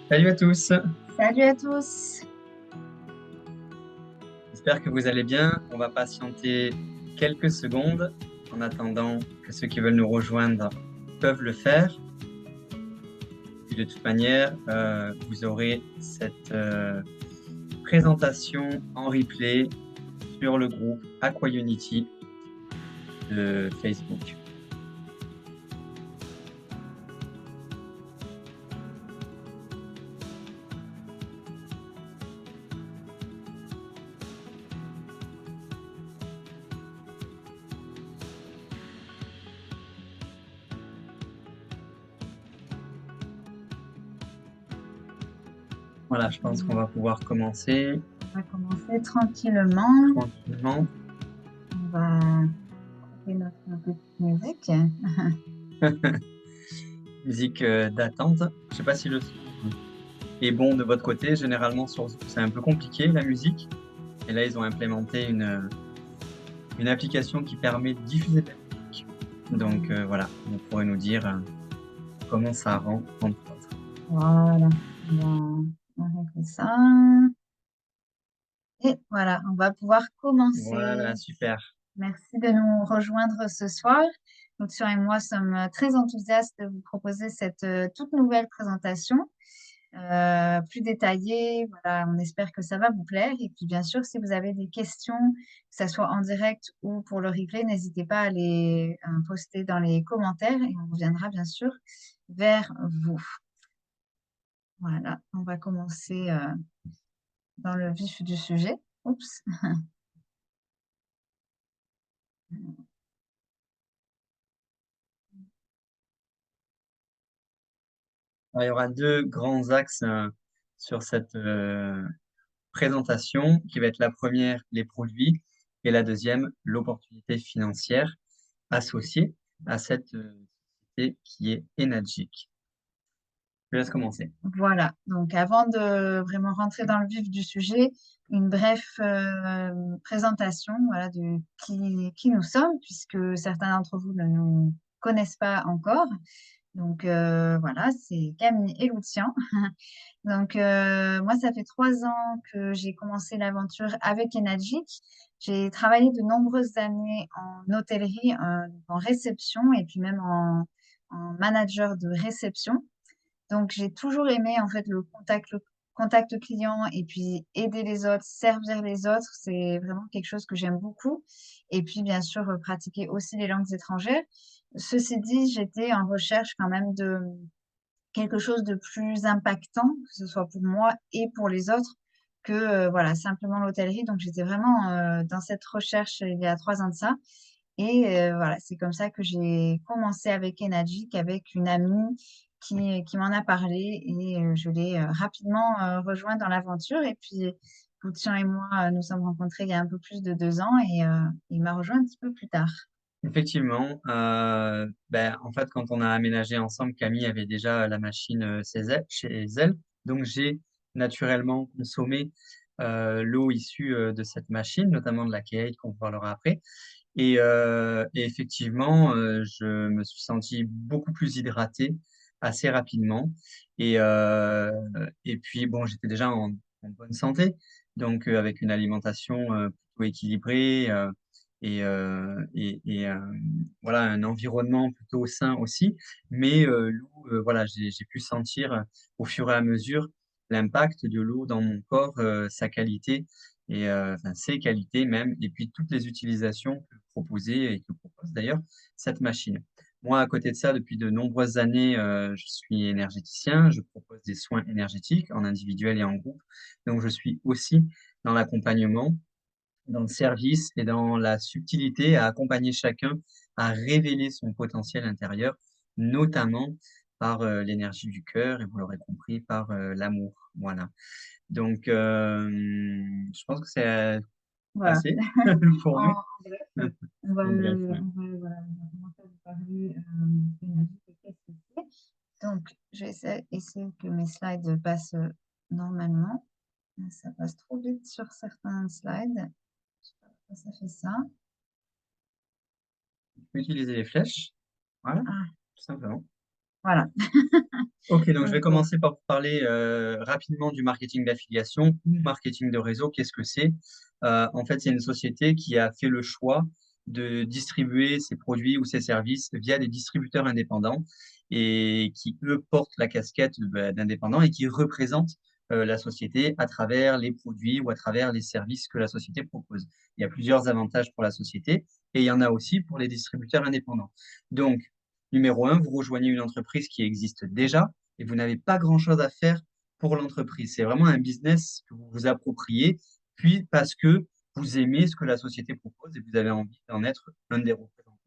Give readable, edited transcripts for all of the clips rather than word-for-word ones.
Salut à tous, Salut à tous. j'espère que vous allez bien. On va patienter quelques secondes en attendant que ceux qui veulent nous rejoindre peuvent le faire. Et de toute manière, vous aurez cette présentation en replay sur le groupe Aqua Unity de Facebook. Voilà, je pense qu'on va pouvoir commencer On va commencer tranquillement. tranquillement. On va couper notre petite musique. Musique d'attente. Je sais pas si le son est bon de votre côté. Généralement, sur Zoom, c'est un peu compliqué la musique. Et là, ils ont implémenté une application qui permet de diffuser de la musique. Donc voilà, vous pourrez nous dire comment ça rend entre autres. Voilà, on va régler ça. Et voilà, on va pouvoir commencer. Voilà, super. Merci de nous rejoindre ce soir. Lucian et moi sommes très enthousiastes de vous proposer cette toute nouvelle présentation. Plus détaillé. Voilà, on espère que ça va vous plaire. Et puis, bien sûr, si vous avez des questions, que ce soit en direct ou pour le replay, n'hésitez pas à les poster dans les commentaires et on reviendra bien sûr vers vous. Voilà, on va commencer dans le vif du sujet. Oups. Alors, il y aura deux grands axes sur cette présentation, qui va être la première, les produits, et la deuxième, l'opportunité financière associée à cette société qui est Enagic. Je laisse commencer. Voilà, donc avant de vraiment rentrer dans le vif du sujet, une brève présentation voilà, de qui nous sommes, puisque certains d'entre vous ne nous connaissent pas encore. Donc voilà, c'est Camille et Lucien. Donc moi, ça fait 3 ans que j'ai commencé l'aventure avec Enagic. J'ai travaillé de nombreuses années en hôtellerie, en réception et puis même en manager de réception. Donc, j'ai toujours aimé en fait le contact client et puis aider les autres, servir les autres. C'est vraiment quelque chose que j'aime beaucoup. Et puis, bien sûr, pratiquer aussi les langues étrangères. Ceci dit, j'étais en recherche quand même de quelque chose de plus impactant, que ce soit pour moi et pour les autres, que voilà, simplement l'hôtellerie. Donc, j'étais vraiment dans cette recherche il y a 3 ans de ça. Et voilà, c'est comme ça que j'ai commencé avec Enagic, avec une amie qui m'en a parlé et je l'ai rapidement rejoint dans l'aventure. Et puis, Lucian et moi nous sommes rencontrés il y a un peu plus de 2 ans et il m'a rejoint un petit peu plus tard. Effectivement, ben, en fait, quand on a aménagé ensemble, Camille avait déjà la machine chez elle. Donc, j'ai naturellement consommé l'eau issue de cette machine, notamment de la Kate, qu'on parlera après. Et effectivement, je me suis senti beaucoup plus hydraté assez rapidement. Et puis, bon, j'étais déjà en bonne santé, donc avec une alimentation plutôt équilibrée et voilà, un environnement plutôt sain aussi. Mais l'eau, voilà, j'ai pu sentir au fur et à mesure l'impact de l'eau dans mon corps, sa qualité enfin, ses qualités même, et puis toutes les utilisations que proposait et que propose d'ailleurs cette machine. Moi, à côté de ça, depuis de nombreuses années, je suis énergéticien, je propose des soins énergétiques en individuel et en groupe. Donc, je suis aussi dans l'accompagnement, dans le service et dans la subtilité à accompagner chacun à révéler son potentiel intérieur, notamment par l'énergie du cœur et vous l'aurez compris, par l'amour. Voilà. Donc, je pense que c'est Voilà. assez pour nous. En bref, on va, En bref, ouais. voilà, on va commencer à vous parler d'énergie et qu'est-ce que c'est. Donc, je vais essayer que mes slides passent normalement. Ça passe trop vite sur certains slides. Je sais pas pourquoi ça fait ça. Tu peux utiliser les flèches. Voilà, Ah, tout simplement. Voilà. Ok, donc je Donc, vais commencer par vous parler rapidement du marketing d'affiliation ou marketing de réseau. Qu'est-ce que c'est? En fait, c'est une société qui a fait le choix de distribuer ses produits ou ses services via des distributeurs indépendants et qui, eux, portent la casquette d'indépendants et qui représentent la société à travers les produits ou à travers les services que la société propose. Il y a plusieurs avantages pour la société et il y en a aussi pour les distributeurs indépendants. Donc, numéro un, vous rejoignez une entreprise qui existe déjà et vous n'avez pas grand-chose à faire pour l'entreprise. C'est vraiment un business que vous vous appropriez, puis parce que vous aimez ce que la société propose et vous avez envie d'en être un des représentants.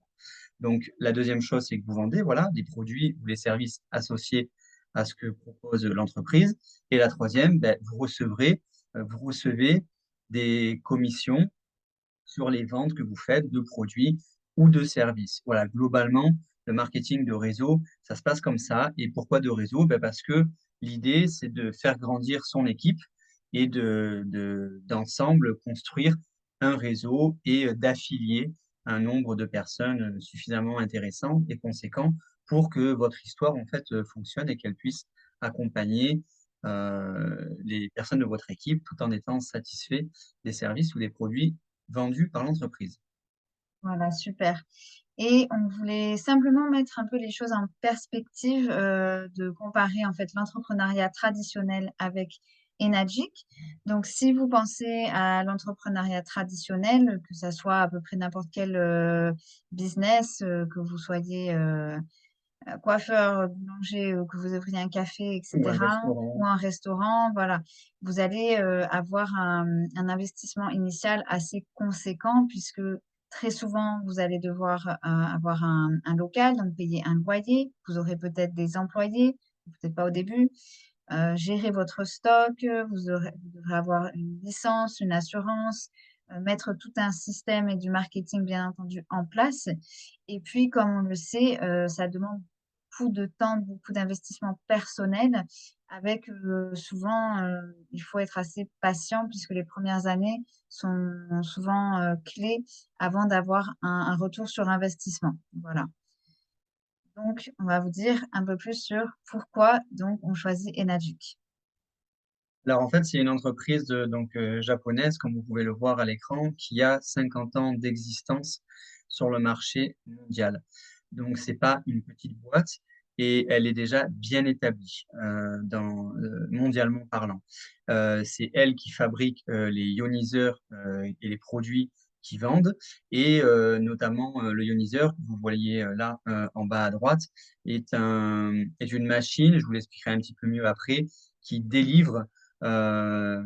Donc, la deuxième chose, c'est que vous vendez, voilà, des produits ou les services associés à ce que propose l'entreprise. Et la troisième, ben, vous recevez des commissions sur les ventes que vous faites de produits ou de services. Voilà, globalement, le marketing de réseau, ça se passe comme ça. Et pourquoi de réseau? Ben parce que l'idée, c'est de faire grandir son équipe et d'ensemble construire un réseau et d'affilier un nombre de personnes suffisamment intéressant et conséquent pour que votre histoire en fait fonctionne et qu'elle puisse accompagner les personnes de votre équipe tout en étant satisfait des services ou des produits vendus par l'entreprise. voilà, super. Et on voulait simplement mettre un peu les choses en perspective, de comparer en fait l'entrepreneuriat traditionnel avec Enagic. Donc, si vous pensez à l'entrepreneuriat traditionnel, que ça soit à peu près n'importe quel business, que vous soyez coiffeur, boulanger, que vous ouvriez un café, Ou un etc., ou restaurant. un restaurant, voilà, vous allez avoir un investissement initial assez conséquent puisque très souvent, vous allez devoir avoir un local, donc payer un loyer. Vous aurez peut-être des employés, peut-être pas au début. Gérer votre stock, vous devrez avoir une licence, une assurance, mettre tout un système et du marketing, bien entendu, en place. Et puis, comme on le sait, ça demande beaucoup de temps, beaucoup d'investissement personnel, avec souvent, il faut être assez patient puisque les premières années sont souvent clés avant d'avoir un retour sur investissement. Voilà. Donc, on va vous dire un peu plus sur pourquoi donc on choisit Enagic. Alors en fait, c'est une entreprise japonaise, comme vous pouvez le voir à l'écran, qui a 50 ans d'existence sur le marché mondial. Donc c'est pas une petite boîte et elle est déjà bien établie mondialement parlant. C'est elle qui fabrique les ioniseurs et les produits qui vendent et notamment le ioniseur que vous voyez là en bas à droite est une machine, je vous l'expliquerai un petit peu mieux après, qui délivre euh,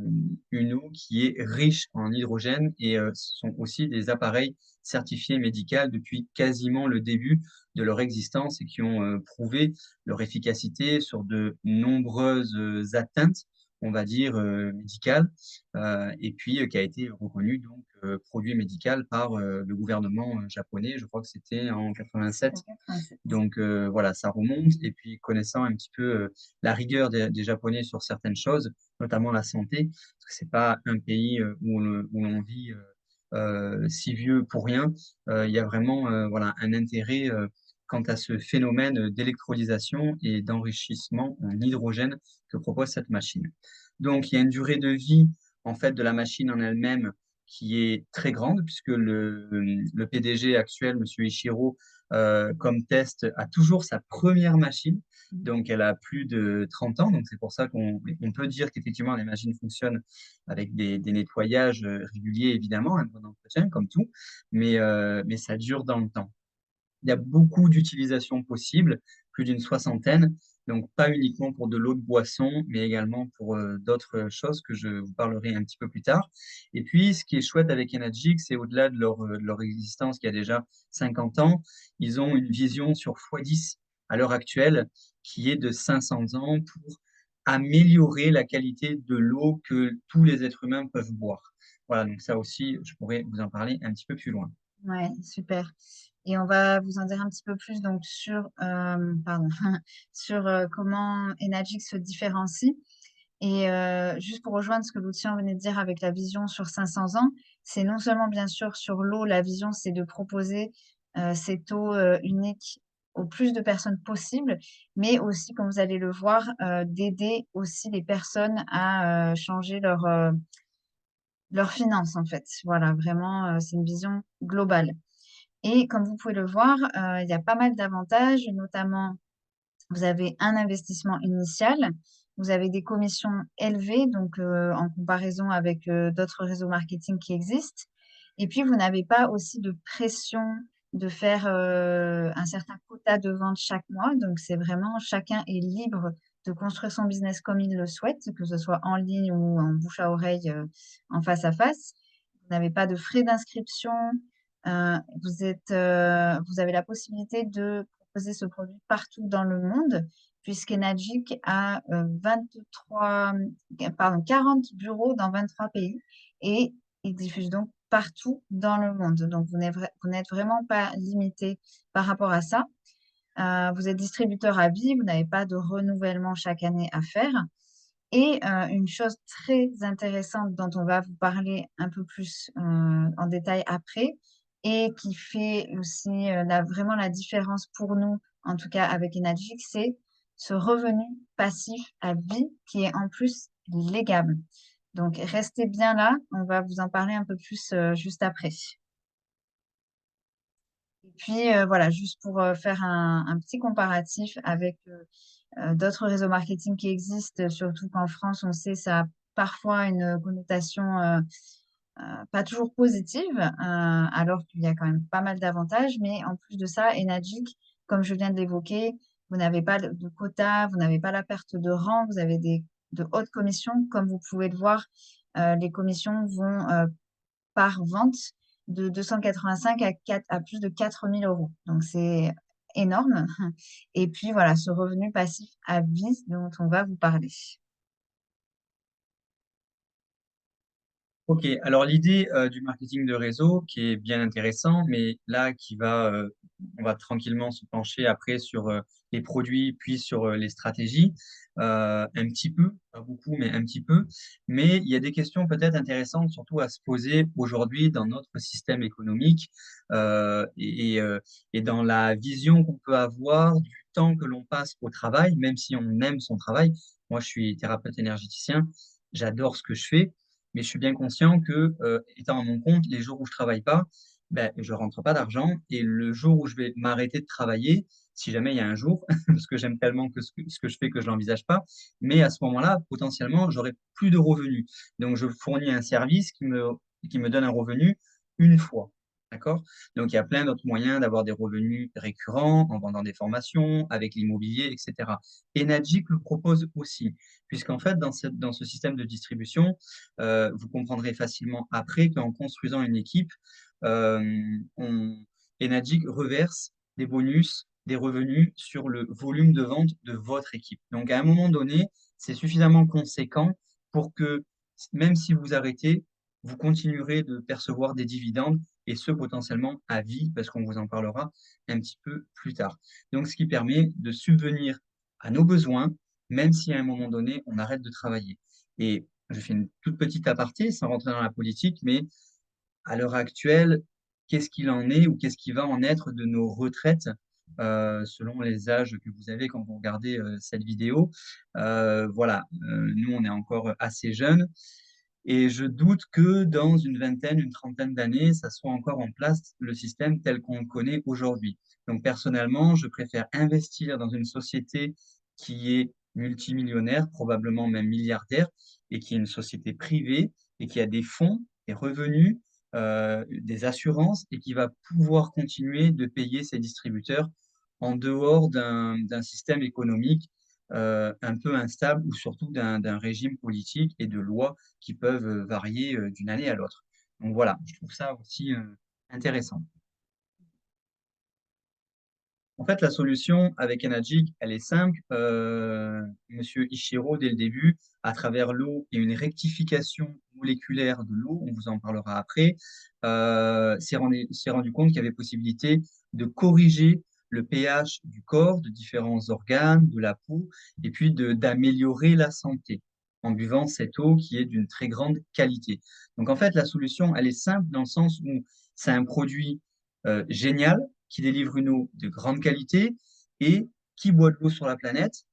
une eau qui est riche en hydrogène et ce sont aussi des appareils certifiés médicaux depuis quasiment le début de leur existence et qui ont prouvé leur efficacité sur de nombreuses atteintes, on va dire, médicales, et puis qui a été reconnu donc produit médical par le gouvernement japonais. Je crois que c'était en 87. 87. Donc voilà, ça remonte. Et puis connaissant un petit peu la rigueur des Japonais sur certaines choses, notamment la santé, parce que c'est pas un pays où l'on vit si vieux pour rien. Il y a vraiment voilà, un intérêt quant à ce phénomène d'électrolysation et d'enrichissement en hydrogène que propose cette machine. Donc il y a une durée de vie en fait de la machine en elle-même qui est très grande, puisque le PDG actuel, Monsieur Ichiro, comme test, a toujours sa première machine. Donc, elle a plus de 30 ans. Donc, c'est pour ça qu'on peut dire qu'effectivement, les machines fonctionnent avec des nettoyages réguliers, évidemment, un bon entretien, comme tout, mais ça dure dans le temps. Il y a beaucoup d'utilisations possibles, plus d'une soixantaine. Donc, pas uniquement pour de l'eau de boisson, mais également pour d'autres choses que je vous parlerai un petit peu plus tard. Et puis, ce qui est chouette avec Enagic, c'est au-delà de leur existence qui a déjà 50 ans, ils ont une vision sur x10 à l'heure actuelle qui est de 500 ans pour améliorer la qualité de l'eau que tous les êtres humains peuvent boire. Voilà, donc ça aussi, je pourrais vous en parler un petit peu plus loin. Ouais, super. Et on va vous en dire un petit peu plus donc sur, pardon, sur comment Enagic se différencie. Et juste pour rejoindre ce que Lucien venait de dire avec la vision sur 500 ans, c'est non seulement bien sûr sur l'eau, la vision c'est de proposer cette eau unique au plus de personnes possible, mais aussi, comme vous allez le voir, d'aider aussi les personnes à changer leurs finances, en fait. Voilà, vraiment, c'est une vision globale. Et comme vous pouvez le voir, il y a pas mal d'avantages, notamment vous avez un investissement initial, vous avez des commissions élevées, donc en comparaison avec d'autres réseaux marketing qui existent. Et puis, vous n'avez pas aussi de pression de faire un certain quota de vente chaque mois. Donc, c'est vraiment chacun est libre de construire son business comme il le souhaite, que ce soit en ligne ou en bouche à oreille, en face à face. Vous n'avez pas de frais d'inscription. Vous avez la possibilité de proposer ce produit partout dans le monde, puisqu'Enagic a 40 bureaux dans 23 pays et il diffuse donc partout dans le monde. Donc, vous n'êtes vraiment pas limité par rapport à ça. Vous êtes distributeur à vie, vous n'avez pas de renouvellement chaque année à faire. Et une chose très intéressante dont on va vous parler un peu plus en détail après, et qui fait aussi vraiment la différence pour nous, en tout cas avec Enagic, c'est ce revenu passif à vie qui est en plus légal. Donc restez bien là, on va vous en parler un peu plus juste après. Et puis voilà, juste pour faire un petit comparatif avec d'autres réseaux marketing qui existent, surtout qu'en France, on sait, ça a parfois une connotation pas toujours positive, alors qu'il y a quand même pas mal d'avantages. Mais en plus de ça, Enagic, comme je viens de l'évoquer, vous n'avez pas de quota, vous n'avez pas la perte de rang, vous avez de hautes commissions. Comme vous pouvez le voir, les commissions vont par vente de 285 à plus de 4 000 euros. Donc, c'est énorme. Et puis, voilà, ce revenu passif à vie dont on va vous parler. Ok, alors l'idée du marketing de réseau qui est bien intéressant, mais là on va tranquillement se pencher après sur les produits puis sur les stratégies, un petit peu, pas beaucoup, mais un petit peu. Mais il y a des questions peut-être intéressantes surtout à se poser aujourd'hui dans notre système économique et dans la vision qu'on peut avoir du temps que l'on passe au travail, même si on aime son travail. Moi, je suis thérapeute énergéticien, j'adore ce que je fais. Mais je suis bien conscient que, étant à mon compte, les jours où je travaille pas, ben, je rentre pas d'argent. Et le jour où je vais m'arrêter de travailler, si jamais il y a un jour, parce que j'aime tellement ce que je fais que je l'envisage pas, mais à ce moment-là, potentiellement, j'aurai plus de revenus. Donc, je fournis un service qui me donne un revenu une fois. D'accord? Donc, il y a plein d'autres moyens d'avoir des revenus récurrents en vendant des formations, avec l'immobilier, etc. Et Nagic le propose aussi, puisqu'en fait, dans ce système de distribution, vous comprendrez facilement après qu'en construisant une équipe, on, Enagic reverse des bonus, des revenus sur le volume de vente de votre équipe. Donc, à un moment donné, c'est suffisamment conséquent pour que, même si vous arrêtez, vous continuerez de percevoir des dividendes et ce potentiellement à vie, parce qu'on vous en parlera un petit peu plus tard. Donc, ce qui permet de subvenir à nos besoins, même si à un moment donné, on arrête de travailler. Et je fais une toute petite aparté sans rentrer dans la politique, mais à l'heure actuelle, qu'est-ce qu'il en est ou qu'est-ce qui va en être de nos retraites selon les âges que vous avez quand vous regardez cette vidéo. Voilà, nous, on est encore assez jeunes et je doute que dans une vingtaine, une trentaine d'années, ça soit encore en place le système tel qu'on le connaît aujourd'hui. Donc, personnellement, je préfère investir dans une société qui est multimillionnaire, probablement même milliardaire, et qui est une société privée et qui a des fonds, des revenus, des assurances et qui va pouvoir continuer de payer ses distributeurs en dehors d'un système économique un peu instable ou surtout d'un régime politique et de lois qui peuvent varier d'une année à l'autre. Donc voilà, je trouve ça aussi intéressant. En fait, la solution avec Enagic, elle est simple. Monsieur Ishiro, dès le début, à travers l'eau et une rectification moléculaire de l'eau, on vous en parlera après, s'est rendu compte qu'il y avait possibilité de corriger le pH du corps, de différents organes, de la peau, et puis d'améliorer la santé en buvant cette eau qui est d'une très grande qualité. Donc en fait, la solution, elle est simple dans le sens où c'est un produit génial qui délivre une eau de grande qualité et qui boit de l'eau sur la planète?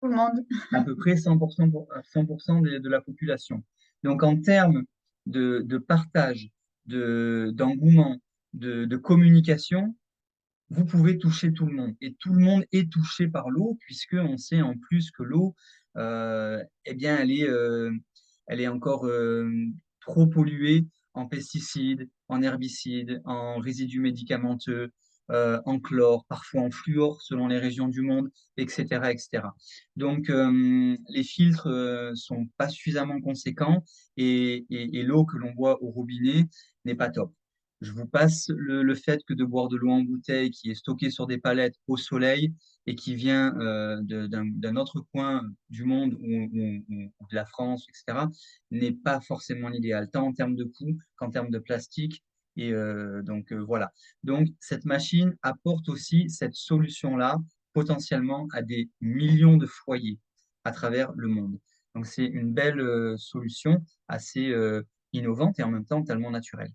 Tout le monde. À peu près 100%, 100% de la population. Donc, en termes de partage, d'engouement, de communication, vous pouvez toucher tout le monde. Et tout le monde est touché par l'eau, puisqu'on sait en plus que l'eau, eh bien, elle est encore trop polluée en pesticides, en herbicides, en résidus médicamenteux, en chlore, parfois en fluor selon les régions du monde, etc., etc. Donc, les filtres sont pas suffisamment conséquents et l'eau que l'on boit au robinet n'est pas top. Je vous passe le fait que de boire de l'eau en bouteille qui est stockée sur des palettes au soleil et qui vient d'un autre coin du monde ou de la France, etc., n'est pas forcément l'idéal, tant en termes de coût qu'en termes de plastique. Et donc voilà. Donc cette machine apporte aussi cette solution-là potentiellement à des millions de foyers à travers le monde. Donc c'est une belle solution assez innovante et en même temps tellement naturelle.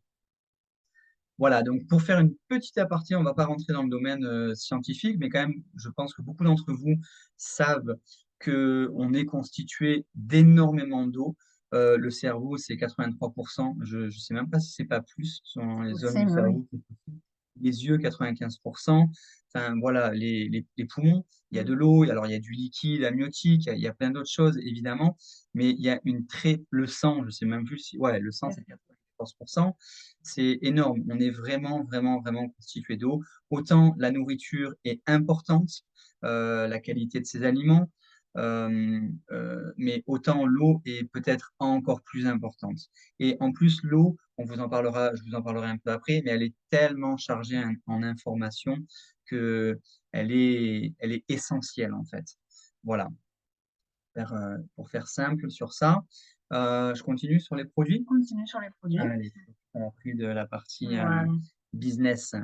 Voilà, donc pour faire une petite aparté, on ne va pas rentrer dans le domaine scientifique, mais quand même, je pense que beaucoup d'entre vous savent qu'on est constitué d'énormément d'eau. Le cerveau, c'est 83%. Je ne sais même pas si c'est pas plus selon les zones Aussi, du mais oui. cerveau. Les yeux, 95%. Enfin, voilà, les poumons, il y a de l'eau, alors il y a du liquide amniotique, il y a plein d'autres choses, évidemment, mais il y a le sang, je sais même plus si, ouais, le sang, c'est 94%. C'est énorme. On est vraiment, vraiment, vraiment constitué d'eau. Autant la nourriture est importante, la qualité de ces aliments, mais autant l'eau est peut-être encore plus importante. Et en plus, l'eau, je vous en parlerai un peu après, mais elle est tellement chargée en informations que elle est essentielle en fait. Voilà, pour faire simple sur ça. Je continue sur les On produits. continue sur les produits. Allez, on a pris de la partie Voilà. business.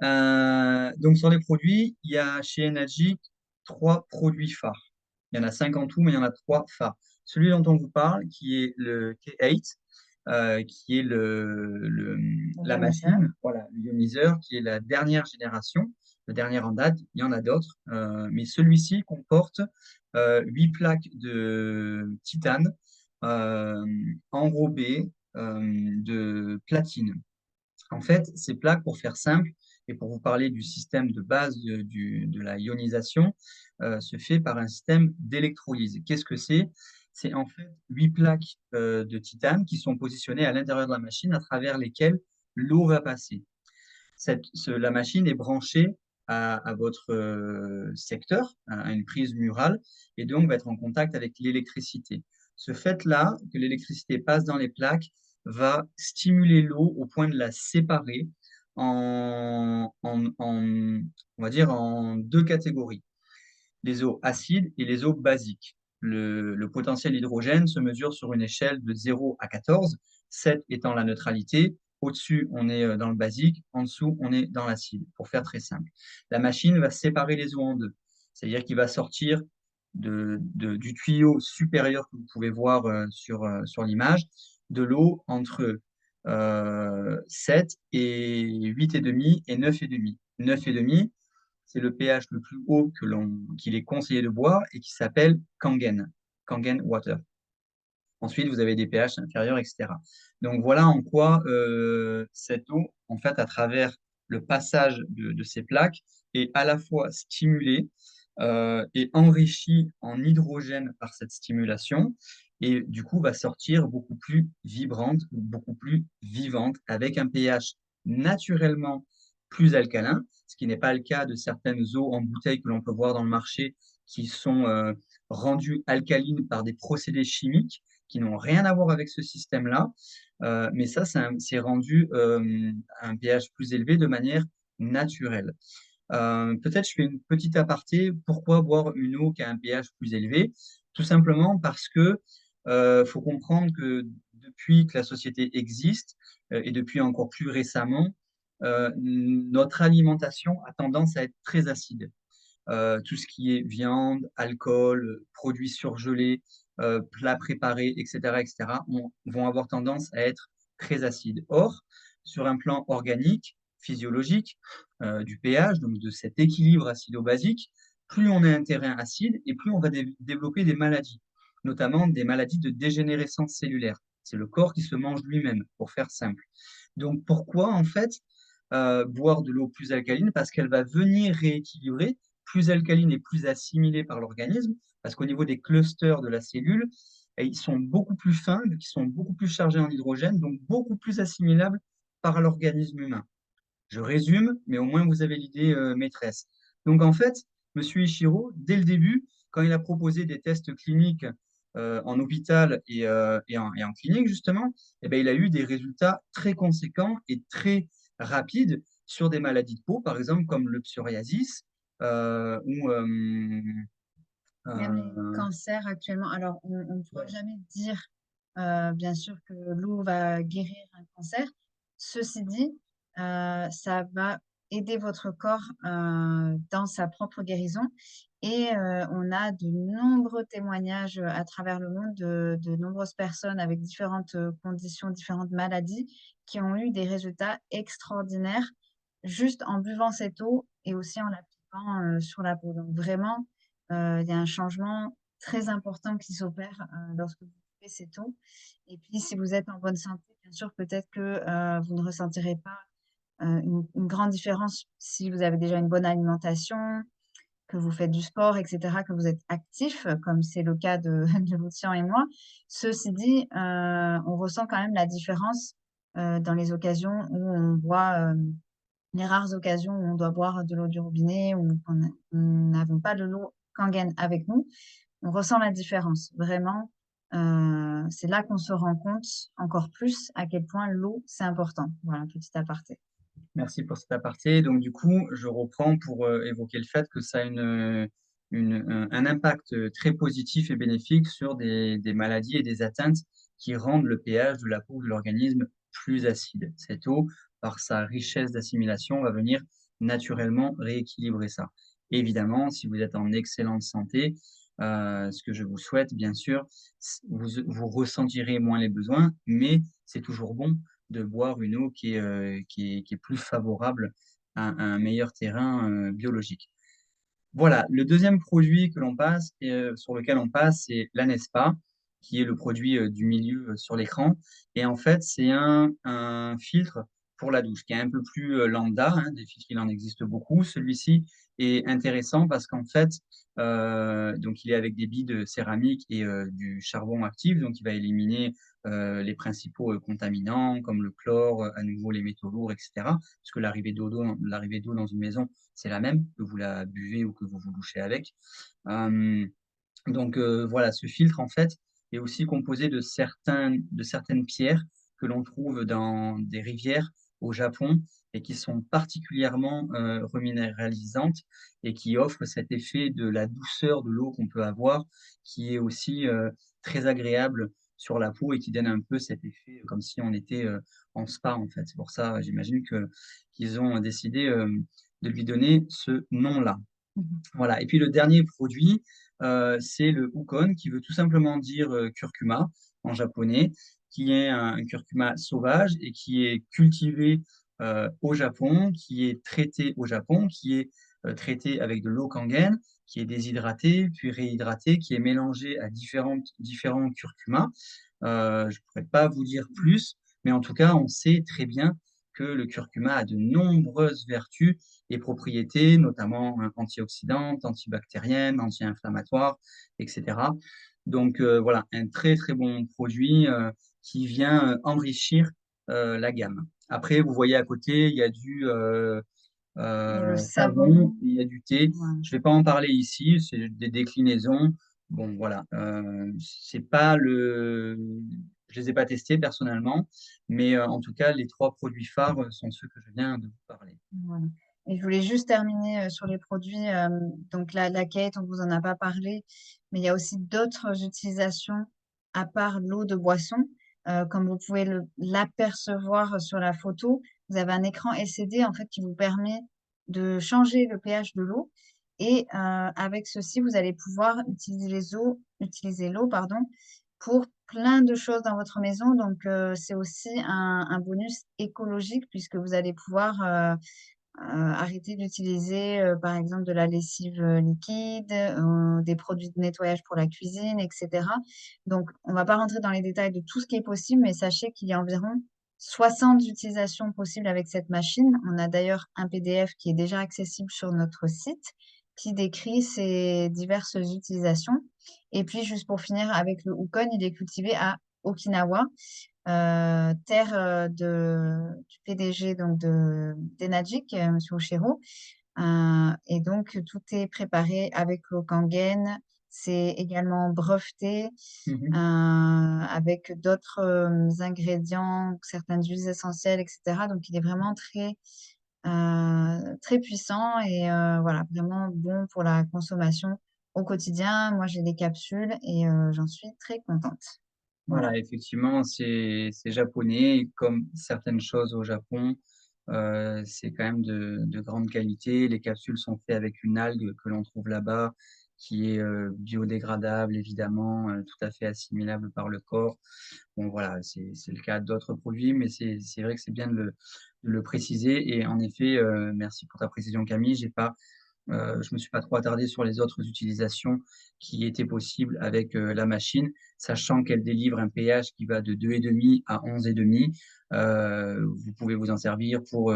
Donc sur les produits, il y a chez Energy 3 produits phares. Il y en a 5 en tout, mais il y en a 3 phares. Celui dont on vous parle, qui est le K8, qui est la Ioniseur. machine, voilà, l'ioniseur, qui est la dernière génération, le dernier en date. Il y en a d'autres, mais celui-ci comporte 8 plaques de titane euh, enrobées de platine. En fait, ces plaques, pour faire simple, et pour vous parler du système de base de la ionisation, se fait par un système d'électrolyse. Qu'est-ce que c'est? C'est en fait 8 plaques de titane qui sont positionnées à l'intérieur de la machine à travers lesquelles l'eau va passer. La machine est branchée à votre secteur, à une prise murale, et donc va être en contact avec l'électricité. Ce fait-là, que l'électricité passe dans les plaques, va stimuler l'eau au point de la séparer on va dire, en 2 catégories, les eaux acides et les eaux basiques. Le potentiel hydrogène se mesure sur une échelle de 0 à 14, 7 étant la neutralité. Au-dessus, on est dans le basique, en dessous, on est dans l'acide, pour faire très simple. La machine va séparer les eaux en deux, c'est-à-dire qu'il va sortir du tuyau supérieur que vous pouvez voir sur l'image, de l'eau entre 7 et 8,5 et 9,5. 9,5, c'est le pH le plus haut qu'il est conseillé de boire et qui s'appelle Kangen, Kangen Water. Ensuite, vous avez des pH inférieurs, etc. Donc voilà en quoi cette eau, en fait, à travers le passage de ces plaques, est à la fois stimulée et enrichie en hydrogène par cette stimulation, et du coup va sortir beaucoup plus vibrante, beaucoup plus vivante, avec un pH naturellement plus alcalin, ce qui n'est pas le cas de certaines eaux en bouteille que l'on peut voir dans le marché qui sont rendues alcalines par des procédés chimiques qui n'ont rien à voir avec ce système-là. Mais ça, c'est rendu à un pH plus élevé de manière naturelle. Peut-être je fais une petite aparté. Pourquoi boire une eau qui a un pH plus élevé? Tout simplement parce que faut comprendre que depuis que la société existe et depuis encore plus récemment, notre alimentation a tendance à être très acide. Tout ce qui est viande, alcool, produits surgelés, plats préparés, etc., etc., vont avoir tendance à être très acides. Or, sur un plan organique, physiologique du pH, donc de cet équilibre acido-basique, plus on a un terrain acide et plus on va développer des maladies, notamment des maladies de dégénérescence cellulaire. C'est le corps qui se mange lui-même, pour faire simple. Donc pourquoi en fait boire de l'eau plus alcaline? Parce qu'elle va venir rééquilibrer, plus alcaline et plus assimilée par l'organisme, parce qu'au niveau des clusters de la cellule, ils sont beaucoup plus fins, qui sont beaucoup plus chargés en hydrogène, donc beaucoup plus assimilables par l'organisme humain. Je résume, mais au moins vous avez l'idée maîtresse. Donc en fait, Monsieur Ishiro, dès le début, quand il a proposé des tests cliniques en hôpital et en clinique, justement, eh ben, il a eu des résultats très conséquents et très rapides sur des maladies de peau, par exemple comme le psoriasis ou Même les euh, cancers actuellement, alors on ne pourra jamais dire bien sûr que l'eau va guérir un cancer. Ceci dit, ça va aider votre corps dans sa propre guérison. Et on a de nombreux témoignages à travers le monde de nombreuses personnes avec différentes conditions, différentes maladies qui ont eu des résultats extraordinaires juste en buvant cette eau et aussi en l'appliquant sur la peau. Donc vraiment, il y a un changement très important qui s'opère lorsque vous buvez cette eau. Et puis, si vous êtes en bonne santé, bien sûr, peut-être que vous ne ressentirez pas une grande différence si vous avez déjà une bonne alimentation, que vous faites du sport, etc., que vous êtes actif, comme c'est le cas de, de Lucien et moi. Ceci dit, on ressent quand même la différence dans les occasions où on boit, les rares occasions où on doit boire de l'eau du robinet, où nous n'avons pas de l'eau Kangen avec nous, on ressent la différence. Vraiment, c'est là qu'on se rend compte encore plus à quel point l'eau, c'est important. Voilà, petit aparté. Merci pour cet aparté. Donc, du coup, je reprends pour évoquer le fait que ça a un impact très positif et bénéfique sur des maladies et des atteintes qui rendent le pH de la peau ou de l'organisme plus acide. Cette eau, par sa richesse d'assimilation, va venir naturellement rééquilibrer ça. Évidemment, si vous êtes en excellente santé, ce que je vous souhaite, bien sûr, vous ressentirez moins les besoins, mais c'est toujours bon de boire une eau qui est plus favorable à un meilleur terrain biologique. Voilà, le deuxième produit que l'on passe, sur lequel on passe, c'est l'Anespa, qui est le produit du milieu sur l'écran. Et en fait, c'est un filtre pour la douche, qui est un peu plus lambda, hein, des filtres, il en existe beaucoup. Celui-ci est intéressant parce qu'en fait, donc il est avec des billes de céramique et du charbon actif, donc il va éliminer les principaux contaminants comme le chlore, à nouveau les métaux lourds, etc. Parce que l'arrivée d'eau dans une maison, c'est la même, que vous la buvez ou que vous vous douchez avec. Euh, donc voilà, ce filtre en fait est aussi composé de certaines pierres que l'on trouve dans des rivières au Japon et qui sont particulièrement reminéralisantes et qui offrent cet effet de la douceur de l'eau qu'on peut avoir, qui est aussi très agréable sur la peau et qui donne un peu cet effet comme si on était en spa en fait. C'est pour ça, j'imagine qu'ils ont décidé de lui donner ce nom-là. Mhm. Voilà. Et puis le dernier produit, c'est le Ukon, qui veut tout simplement dire curcuma en japonais, qui est un curcuma sauvage et qui est cultivé au Japon, qui est traité au Japon, qui est traité avec de l'eau Kangen, qui est déshydraté, puis réhydraté, qui est mélangé à différents curcumas. Je ne pourrais pas vous dire plus, mais en tout cas, on sait très bien que le curcuma a de nombreuses vertus et propriétés, notamment antioxydantes, antibactériennes, anti-inflammatoires, etc. Donc voilà, un très très bon produit qui vient enrichir la gamme. Après, vous voyez à côté, il y a du Le savon, savon, il y a du thé. voilà. Je ne vais pas en parler ici, c'est des déclinaisons. Bon, voilà, c'est pas je les ai pas testés personnellement, mais en tout cas, les trois produits phares sont ceux que je viens de vous parler. Voilà. Et je voulais juste terminer sur les produits. Donc la Kate, on vous en a pas parlé, mais il y a aussi d'autres utilisations à part l'eau de boisson. Comme vous pouvez l'apercevoir sur la photo, vous avez un écran LCD en fait qui vous permet de changer le pH de l'eau. Et avec ceci, vous allez pouvoir utiliser l'eau, pardon, pour plein de choses dans votre maison. Donc, c'est aussi un bonus écologique puisque vous allez pouvoir arrêter d'utiliser, par exemple, de la lessive liquide, des produits de nettoyage pour la cuisine, etc. Donc, on ne va pas rentrer dans les détails de tout ce qui est possible, mais sachez qu'il y a environ 60 utilisations possibles avec cette machine. On a d'ailleurs un PDF qui est déjà accessible sur notre site qui décrit ces diverses utilisations. Et puis, juste pour finir avec le Ukon, il est cultivé à Okinawa, terre du PDG donc d'Enagic, Monsieur Oshiro. Et donc, tout est préparé avec le Kangen. C'est également breveté Mhm. avec d'autres ingrédients, certaines huiles essentielles, etc. Donc, il est vraiment très puissant et voilà, vraiment bon pour la consommation au quotidien. Moi, j'ai des capsules et j'en suis très contente. Voilà. Voilà, effectivement, c'est japonais. Et comme certaines choses au Japon, c'est quand même de grande qualité. Les capsules sont faites avec une algue que l'on trouve là-bas, qui est biodégradable, évidemment, tout à fait assimilable par le corps. Bon, voilà, c'est le cas d'autres produits, mais c'est vrai que c'est bien de le préciser. Et en effet, merci pour ta précision, Camille. Je me suis pas trop attardé sur les autres utilisations qui étaient possibles avec la machine, sachant qu'elle délivre un pH qui va de 2,5 à 11,5. Vous pouvez vous en servir pour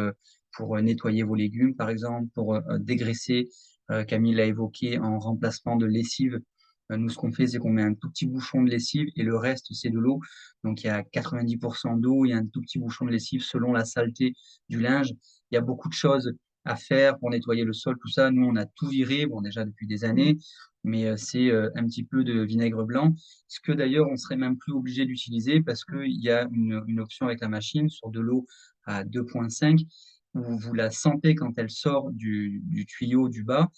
nettoyer vos légumes, par exemple, pour dégraisser. Camille l'a évoqué en remplacement de lessive. Nous, ce qu'on fait, c'est qu'on met un tout petit bouchon de lessive et le reste, c'est de l'eau. Donc, il y a 90% d'eau, il y a un tout petit bouchon de lessive selon la saleté du linge. Il y a beaucoup de choses à faire pour nettoyer le sol, tout ça. Nous, on a tout viré, bon, déjà depuis des années, mais c'est un petit peu de vinaigre blanc, ce que d'ailleurs, on serait même plus obligé d'utiliser parce qu'il y a une option avec la machine sur de l'eau à 2,5 où vous la sentez quand elle sort du tuyau du bas,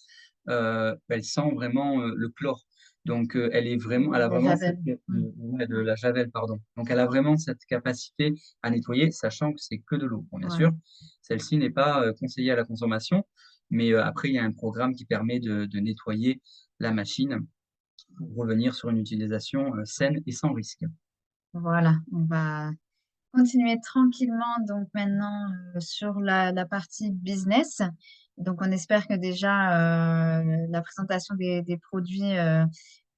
elle sent vraiment le chlore. Donc, elle a La vraiment Javel. ouais, de la javel, pardon. Donc, elle a vraiment cette capacité à nettoyer, sachant que c'est que de l'eau. Bon, bien Voilà. sûr, celle-ci n'est pas conseillée à la consommation, mais après, il y a un programme qui permet de nettoyer la machine pour revenir sur une utilisation saine et sans risque. Voilà. On va continuer tranquillement donc maintenant sur la partie business. Donc, on espère que déjà la présentation des produits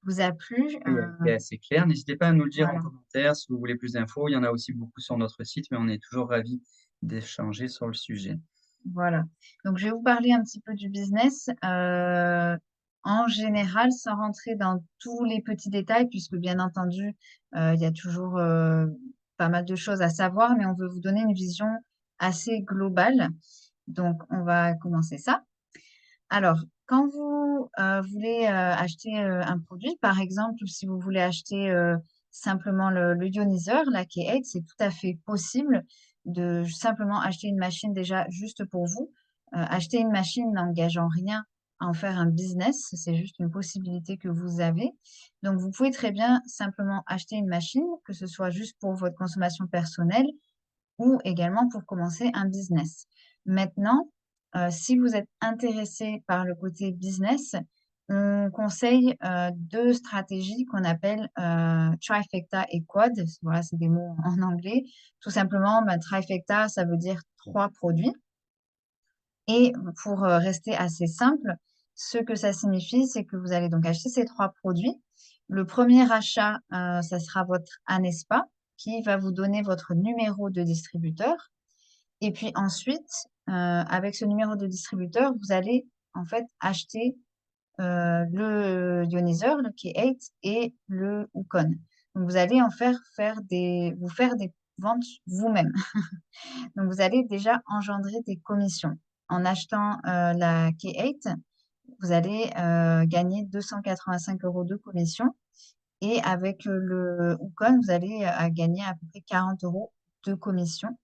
vous a plu. Il a été assez clair. N'hésitez pas à nous le dire en Voilà. commentaire si vous voulez plus d'infos. Il y en a aussi beaucoup sur notre site, mais on est toujours ravis d'échanger sur le sujet. Voilà. Donc, je vais vous parler un petit peu du business. En général, sans rentrer dans tous les petits détails, puisque bien entendu, il y a toujours pas mal de choses à savoir, mais on veut vous donner une vision assez globale. Donc, on va commencer ça. Alors, quand vous voulez acheter un produit, par exemple, ou si vous voulez acheter simplement le ioniseur, la K8, c'est tout à fait possible de simplement acheter une machine déjà juste pour vous. Acheter une machine n'engageant rien à en faire un business, c'est juste une possibilité que vous avez. Donc, vous pouvez très bien simplement acheter une machine, que ce soit juste pour votre consommation personnelle ou également pour commencer un business. Maintenant, si vous êtes intéressé par le côté business, on conseille deux stratégies qu'on appelle trifecta et quad. Voilà, c'est des mots en anglais. Tout simplement, trifecta, ça veut dire trois produits. Et pour rester assez simple, ce que ça signifie, c'est que vous allez donc acheter ces trois produits. Le premier achat, ça sera votre Anespa qui va vous donner votre numéro de distributeur. Et puis ensuite, avec ce numéro de distributeur, vous allez en fait acheter le ioniseur, le K8 et le Ukon. Donc vous allez en vous faire des ventes vous-même. Donc vous allez déjà engendrer des commissions. En achetant la K8, vous allez gagner 285 euros de commission. Et avec le Ukon, vous allez gagner à peu près 40 euros de commission.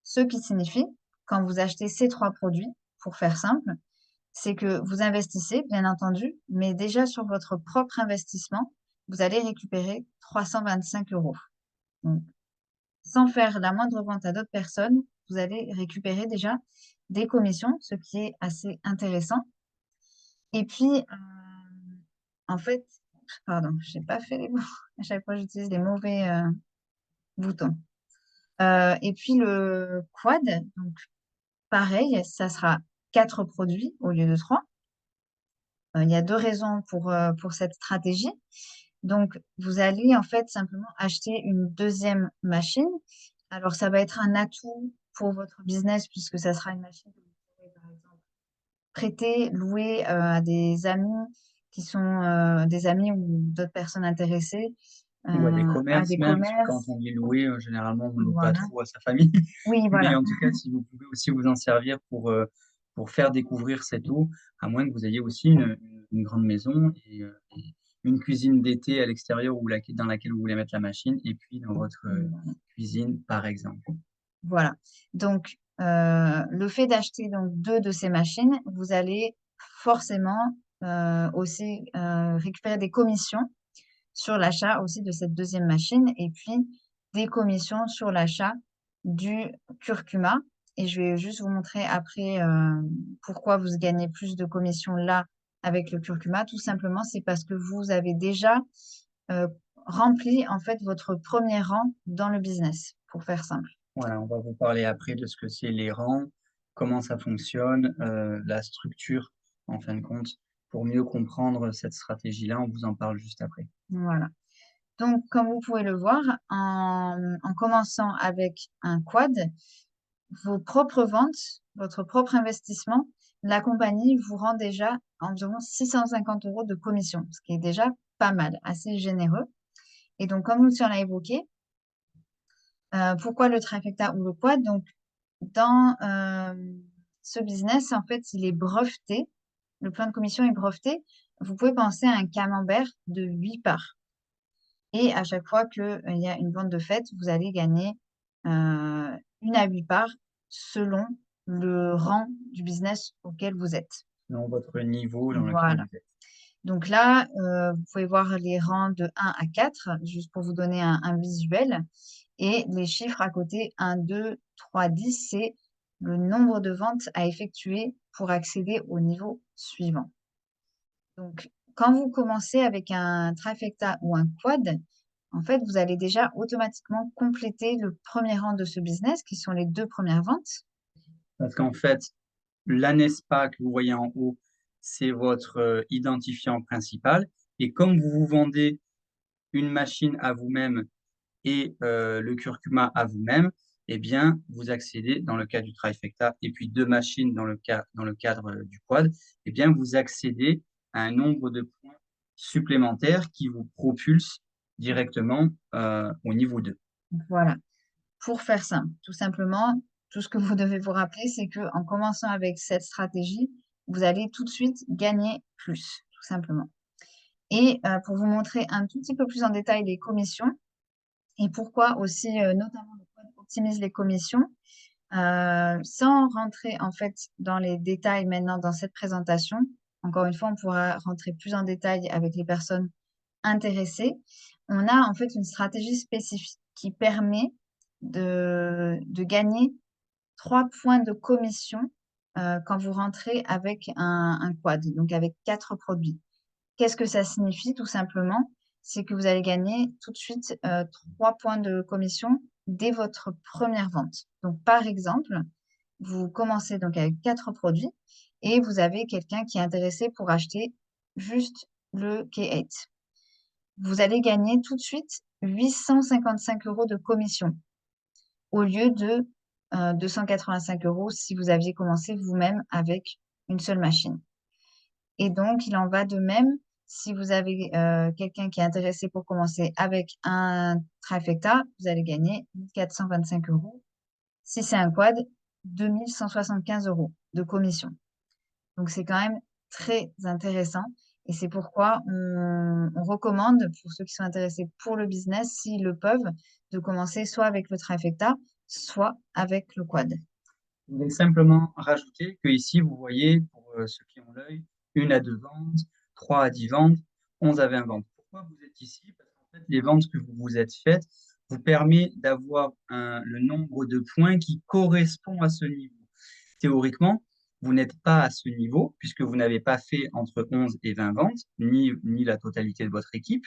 Ce qui signifie, quand vous achetez ces trois produits, pour faire simple, c'est que vous investissez, bien entendu, mais déjà sur votre propre investissement, vous allez récupérer 325 euros. Donc, sans faire la moindre vente à d'autres personnes, vous allez récupérer déjà des commissions, ce qui est assez intéressant. Et puis, en fait, Pardon, j'ai pas fait les bons. À chaque fois, j'utilise les mauvais boutons. Et puis le quad, donc pareil, ça sera 4 produits au lieu de 3. Il y a 2 raisons pour cette stratégie. Donc, vous allez en fait simplement acheter une deuxième machine. Alors, ça va être un atout pour votre business puisque ça sera une machine que vous pourrez, par exemple, prêter, louer à des amis qui sont des amis ou d'autres personnes intéressées, Ou à des à commerces des même, parce que quand commerces. on dit louer, généralement, on ne loue pas Voilà. trop à sa famille. Oui, Mais voilà. en tout cas, si vous pouvez aussi vous en servir pour faire découvrir cette eau, à moins que vous ayez aussi une grande maison et une cuisine d'été à l'extérieur ou dans laquelle vous voulez mettre la machine, et puis dans votre cuisine, par exemple. Voilà. Donc, le fait d'acheter donc 2 de ces machines, vous allez forcément aussi récupérer des commissions sur l'achat aussi de cette deuxième machine et puis des commissions sur l'achat du curcuma. Et je vais juste vous montrer après pourquoi vous gagnez plus de commissions là avec le curcuma. Tout simplement, c'est parce que vous avez déjà euh, rempli en fait votre premier rang dans le business, pour faire simple. Voilà, on va vous parler après de ce que c'est les rangs, comment ça fonctionne, la structure, en fin de compte. Pour mieux comprendre cette stratégie-là, on vous en parle juste après. Voilà. Donc, comme vous pouvez le voir, en commençant avec un quad, vos propres ventes, votre propre investissement, la compagnie vous rend déjà environ 650 euros de commission, ce qui est déjà pas mal, assez généreux. Et donc, comme nous on l'a évoqué, pourquoi le trifecta ou le quad? Donc, dans ce business, en fait, il est breveté. Le plan de commission est breveté. Vous pouvez penser à un camembert de 8 parts. Et à chaque fois qu'il y a une vente de fait, vous allez gagner 1 à 8 parts selon le rang du business auquel vous êtes. Dans votre niveau dans lequel Voilà. vous êtes. Donc là, vous pouvez voir les rangs de 1 à 4, juste pour vous donner un visuel. Et les chiffres à côté, 1, 2, 3, 10, c'est le nombre de ventes à effectuer pour accéder au niveau suivant. Donc, quand vous commencez avec un trifecta ou un quad, en fait, vous allez déjà automatiquement compléter le premier rang de ce business, qui sont les 2 premières ventes. Parce qu'en fait, l'ANESPA que vous voyez en haut, c'est votre identifiant principal. Et comme vous vous vendez une machine à vous-même et le curcuma à vous-même, eh bien, vous accédez, dans le cas du trifecta, et puis 2 machines dans le cadre du quad, eh bien, vous accédez à un nombre de points supplémentaires qui vous propulse directement au niveau 2. Voilà. Pour faire simple, tout simplement, tout ce que vous devez vous rappeler, c'est que en commençant avec cette stratégie, vous allez tout de suite gagner plus, tout simplement. Et pour vous montrer un tout petit peu plus en détail les commissions et pourquoi aussi, notamment, le code optimise les commissions, sans rentrer en fait dans les détails maintenant dans cette présentation. Encore une fois, on pourra rentrer plus en détail avec les personnes intéressées. On a en fait une stratégie spécifique qui permet de gagner 3 points de commission quand vous rentrez avec un quad, donc avec 4 produits. Qu'est-ce que ça signifie tout simplement? C'est que vous allez gagner tout de suite 3 points de commission dès votre première vente. Donc, par exemple, vous commencez donc avec 4 produits et vous avez quelqu'un qui est intéressé pour acheter juste le K8. Vous allez gagner tout de suite 855 euros de commission au lieu de 285 euros si vous aviez commencé vous-même avec une seule machine. Et donc, il en va de même si vous avez quelqu'un qui est intéressé pour commencer avec un trifecta, vous allez gagner 1425 euros. Si c'est un quad, 2175 euros de commission. Donc, c'est quand même très intéressant. Et c'est pourquoi on recommande, pour ceux qui sont intéressés pour le business, s'ils le peuvent, de commencer soit avec le trifecta, soit avec le quad. Je voudrais simplement rajouter que ici, vous voyez, pour ceux qui ont l'œil, 1 à 2 ventes, 3 à 10 ventes, 11 à 20 ventes. Pourquoi vous êtes ici? Parce qu'en fait, les ventes que vous vous êtes faites vous permet d'avoir le nombre de points qui correspond à ce niveau. Théoriquement, vous n'êtes pas à ce niveau, puisque vous n'avez pas fait entre 11 et 20 ventes, ni la totalité de votre équipe,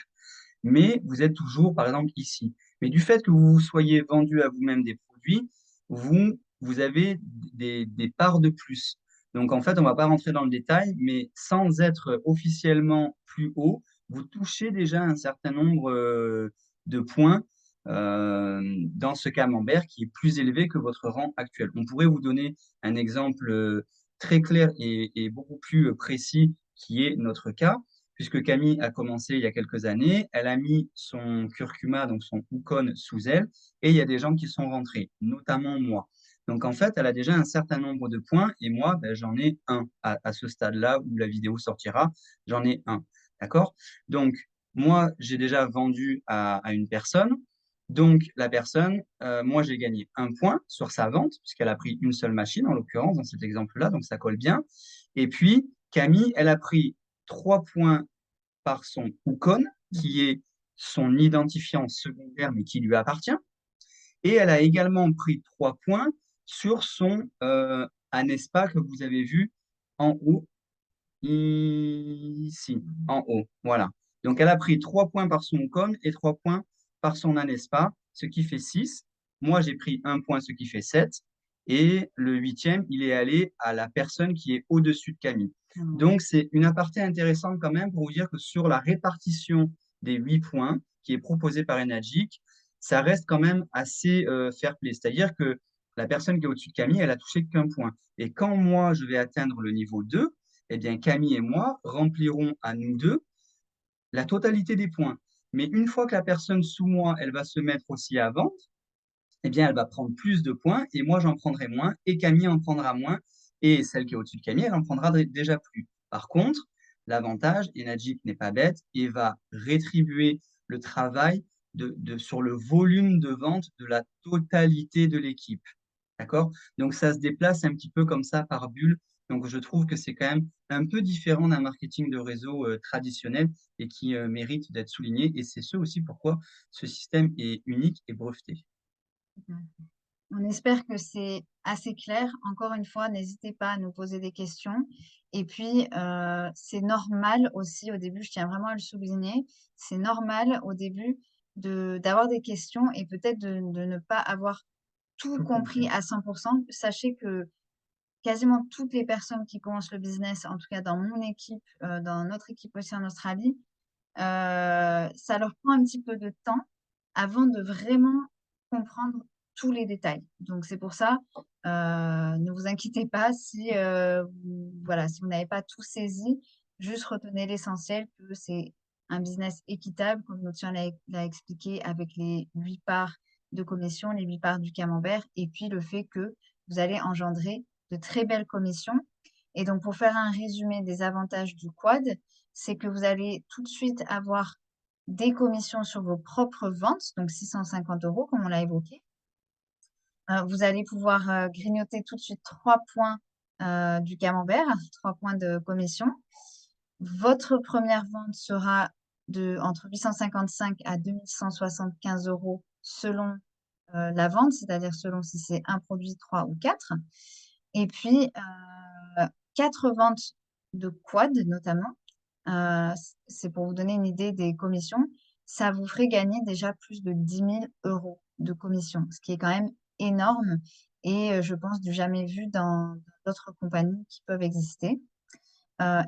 mais vous êtes toujours, par exemple, ici. Mais du fait que vous vous soyez vendu à vous-même des produits, vous avez des parts de plus. Donc, en fait, on ne va pas rentrer dans le détail, mais sans être officiellement plus haut, vous touchez déjà un certain nombre de points dans ce camembert qui est plus élevé que votre rang actuel. On pourrait vous donner un exemple très clair et beaucoup plus précis qui est notre cas puisque Camille a commencé il y a quelques années, elle a mis son curcuma, donc son Ukon, sous elle, et il y a des gens qui sont rentrés, notamment moi. Donc en fait, elle a déjà un certain nombre de points, et moi, ben, j'en ai un à ce stade-là où la vidéo sortira, j'en ai un. D'accord? Donc, moi, j'ai déjà vendu à une personne. Donc, la personne, moi, j'ai gagné un point sur sa vente, puisqu'elle a pris une seule machine, en l'occurrence, dans cet exemple-là, donc ça colle bien. Et puis, Camille, elle a pris 3 points par son Ukon, qui est son identifiant secondaire, mais qui lui appartient. Et elle a également pris 3 points sur son Anespa que vous avez vu en haut, ici, en haut. Voilà. Donc, elle a pris 3 points par son Ukon et 3 points par son Anespa, ce qui fait 6. Moi, j'ai pris 1 point, ce qui fait 7. Et le huitième, il est allé à la personne qui est au-dessus de Camille. Donc, c'est une aparté intéressante quand même pour vous dire que sur la répartition des 8 points qui est proposée par Enagic, ça reste quand même assez fair play. C'est-à-dire que la personne qui est au-dessus de Camille, elle a touché qu'un point. Et quand moi, je vais atteindre le niveau 2, eh bien, Camille et moi remplirons à nous deux la totalité des points. Mais une fois que la personne sous moi, elle va se mettre aussi à vendre, eh bien, elle va prendre plus de points et moi, j'en prendrai moins et Camille en prendra moins et celle qui est au-dessus de Camille, elle en prendra déjà plus. Par contre, l'avantage, et Najib n'est pas bête, et va rétribuer le travail sur le volume de vente de la totalité de l'équipe. D'accord? Donc, ça se déplace un petit peu comme ça par bulle. Donc, je trouve que c'est quand même un peu différent d'un marketing de réseau traditionnel et qui mérite d'être souligné. Et c'est ce aussi pourquoi ce système est unique et breveté. On espère que c'est assez clair. Encore une fois, n'hésitez pas à nous poser des questions. Et puis, c'est normal aussi au début, je tiens vraiment à le souligner, c'est normal au début d'avoir des questions et peut-être de ne pas avoir tout Tout compris compris. à 100%. Sachez que quasiment toutes les personnes qui commencent le business, en tout cas dans mon équipe, dans notre équipe aussi en Australie, ça leur prend un petit peu de temps avant de vraiment comprendre tous les détails. Donc c'est pour ça, ne vous inquiétez pas si, voilà, si vous n'avez pas tout saisi, juste retenez l'essentiel que c'est un business équitable, comme notre chien l'a expliqué, avec les 8 parts de commission, les 8 parts du camembert, et puis le fait que vous allez engendrer de très belles commissions. Et donc pour faire un résumé des avantages du quad, c'est que vous allez tout de suite avoir des commissions sur vos propres ventes, donc 650 euros, comme on l'a évoqué. Vous allez pouvoir grignoter tout de suite 3 points du camembert, 3 points de commission. Votre première vente sera entre 855 à 2175 euros selon la vente, c'est-à-dire selon si c'est un produit, 3 ou 4. Et puis, 4 ventes de quad notamment, euh, c'est pour vous donner une idée des commissions, ça vous ferait gagner déjà plus de 10 000 euros de commission, ce qui est quand même énorme et je pense du jamais vu dans d'autres compagnies qui peuvent exister.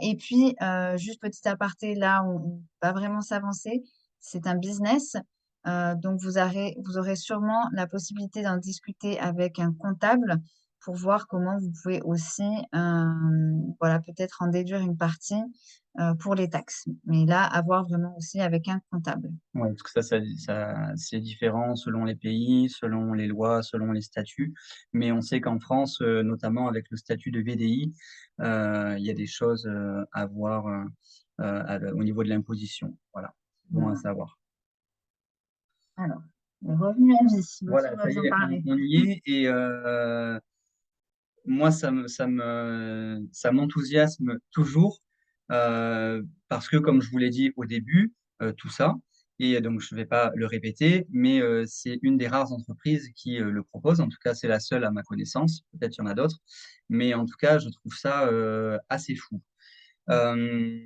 Et puis, juste petit aparté, là, on va vraiment s'avancer. C'est un business, donc vous aurez sûrement la possibilité d'en discuter avec un comptable pour voir comment vous pouvez aussi, voilà, peut-être en déduire une partie pour les taxes. Mais là, à voir vraiment aussi avec un comptable. Ouais, parce que c'est différent selon les pays, selon les lois, selon les statuts. Mais on sait qu'en France, notamment avec le statut de VDI, il y a des choses à voir au niveau de l'imposition. Voilà, bon à Voilà. savoir. Alors, le revenu à vie, Mathieu Voilà, va ça vous y en est, parler. on y est. Et moi, ça m'enthousiasme toujours parce que, comme je vous l'ai dit au début, tout ça, Et donc, je ne vais pas le répéter, mais c'est une des rares entreprises qui le propose. En tout cas, c'est la seule à ma connaissance. Peut-être qu'il y en a d'autres. Mais en tout cas, je trouve ça assez fou. Euh,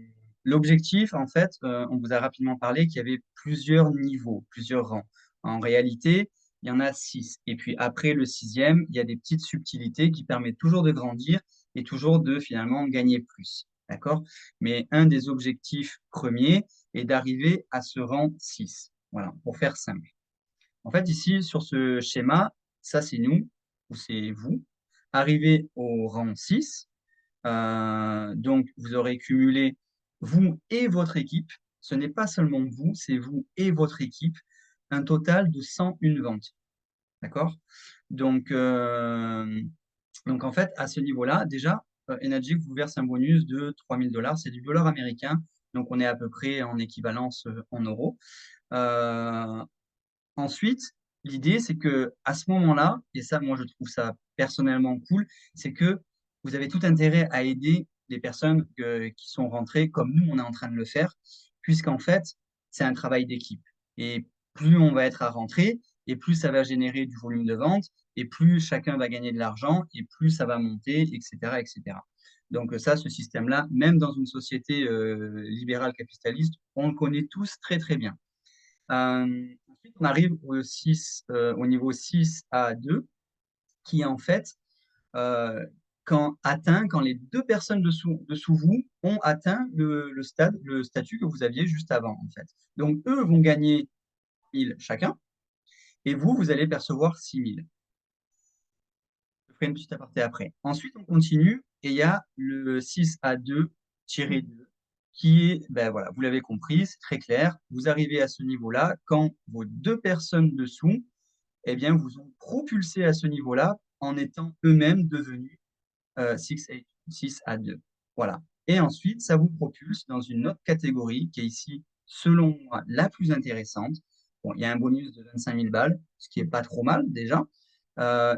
L'objectif, en fait, on vous a rapidement parlé qu'il y avait plusieurs niveaux, plusieurs rangs. En réalité, il y en a six. Et puis après le sixième, il y a des petites subtilités qui permettent toujours de grandir et toujours de finalement gagner plus. D'accord? Mais un des objectifs premiers est d'arriver à ce rang 6. Voilà, pour faire simple. En fait, ici, sur ce schéma, ça c'est nous ou c'est vous. Arrivez au rang 6. Donc, vous aurez cumulé vous et votre équipe. Ce n'est pas seulement vous, c'est vous et votre équipe. Un total de 101 ventes. D'accord? Donc, en fait, à ce niveau-là, déjà, Enagic vous verse un bonus de 3 000 $. C'est du dollar américain. Donc, on est à peu près en équivalence en euros. Euh, Ensuite, l'idée, c'est que à ce moment-là, et ça, moi, je trouve ça personnellement cool, c'est que vous avez tout intérêt à aider les personnes qui sont rentrées comme nous, on est en train de le faire, puisqu'en fait, c'est un travail d'équipe. Et plus on va être à rentrer, et plus ça va générer du volume de vente, et plus chacun va gagner de l'argent, et plus ça va monter, etc., etc. Donc ça, ce système-là, même dans une société libérale capitaliste, on le connaît tous très, très bien. Ensuite, on arrive au niveau 6 à 2, qui est en fait quand les deux personnes dessous vous ont atteint le statut que vous aviez juste avant, en fait. Donc, eux vont gagner 1 000 chacun, et vous allez percevoir 6 000. Je ferai une petite aparté après. Ensuite, on continue, et il y a le 6 à 2-2, qui est, ben voilà, vous l'avez compris, c'est très clair. Vous arrivez à ce niveau-là quand vos deux personnes dessous eh bien, vous ont propulsé à ce niveau-là en étant eux-mêmes devenus 6 à 2. Voilà. Et ensuite, ça vous propulse dans une autre catégorie qui est ici, selon moi, la plus intéressante. Bon, il y a un bonus de 25 000 balles, ce qui est pas trop mal déjà.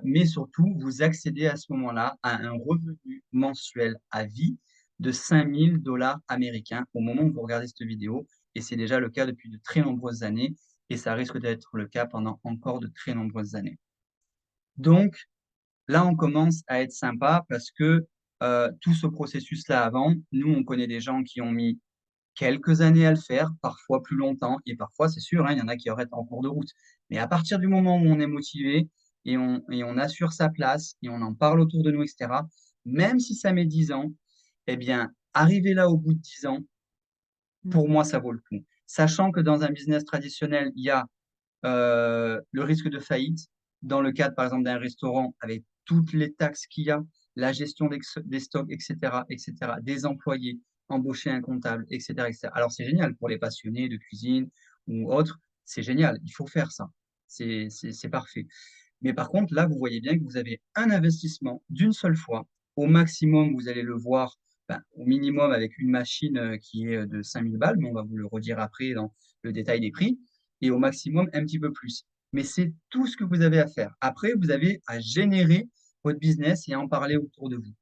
Mais surtout, vous accédez à ce moment-là à un revenu mensuel à vie de 5 000 $ américains au moment où vous regardez cette vidéo. Et c'est déjà le cas depuis de très nombreuses années et ça risque d'être le cas pendant encore de très nombreuses années. Donc, là, on commence à être sympa parce que tout ce processus-là avant, nous, on connaît des gens qui ont mis quelques années à le faire, parfois plus longtemps, et parfois, c'est sûr, hein, il y en a qui arrêtent en cours de route. Mais à partir du moment où on est motivé et on assure sa place et on en parle autour de nous, etc., même si ça met 10 ans, eh bien, arriver là au bout de 10 ans, pour moi, ça vaut le coup. Sachant que dans un business traditionnel, il y a le risque de faillite, dans le cadre, par exemple, d'un restaurant, avec toutes les taxes qu'il y a, la gestion des stocks, etc., des employés, embaucher un comptable, etc., etc. Alors, c'est génial pour les passionnés de cuisine ou autres, c'est génial, il faut faire ça. C'est parfait. Mais par contre, là, vous voyez bien que vous avez un investissement d'une seule fois. Au maximum, vous allez le voir, ben, au minimum avec une machine qui est de 5 000 balles, mais on va vous le redire après dans le détail des prix, et au maximum un petit peu plus. Mais c'est tout ce que vous avez à faire. Après, vous avez à générer votre business et à en parler autour de vous.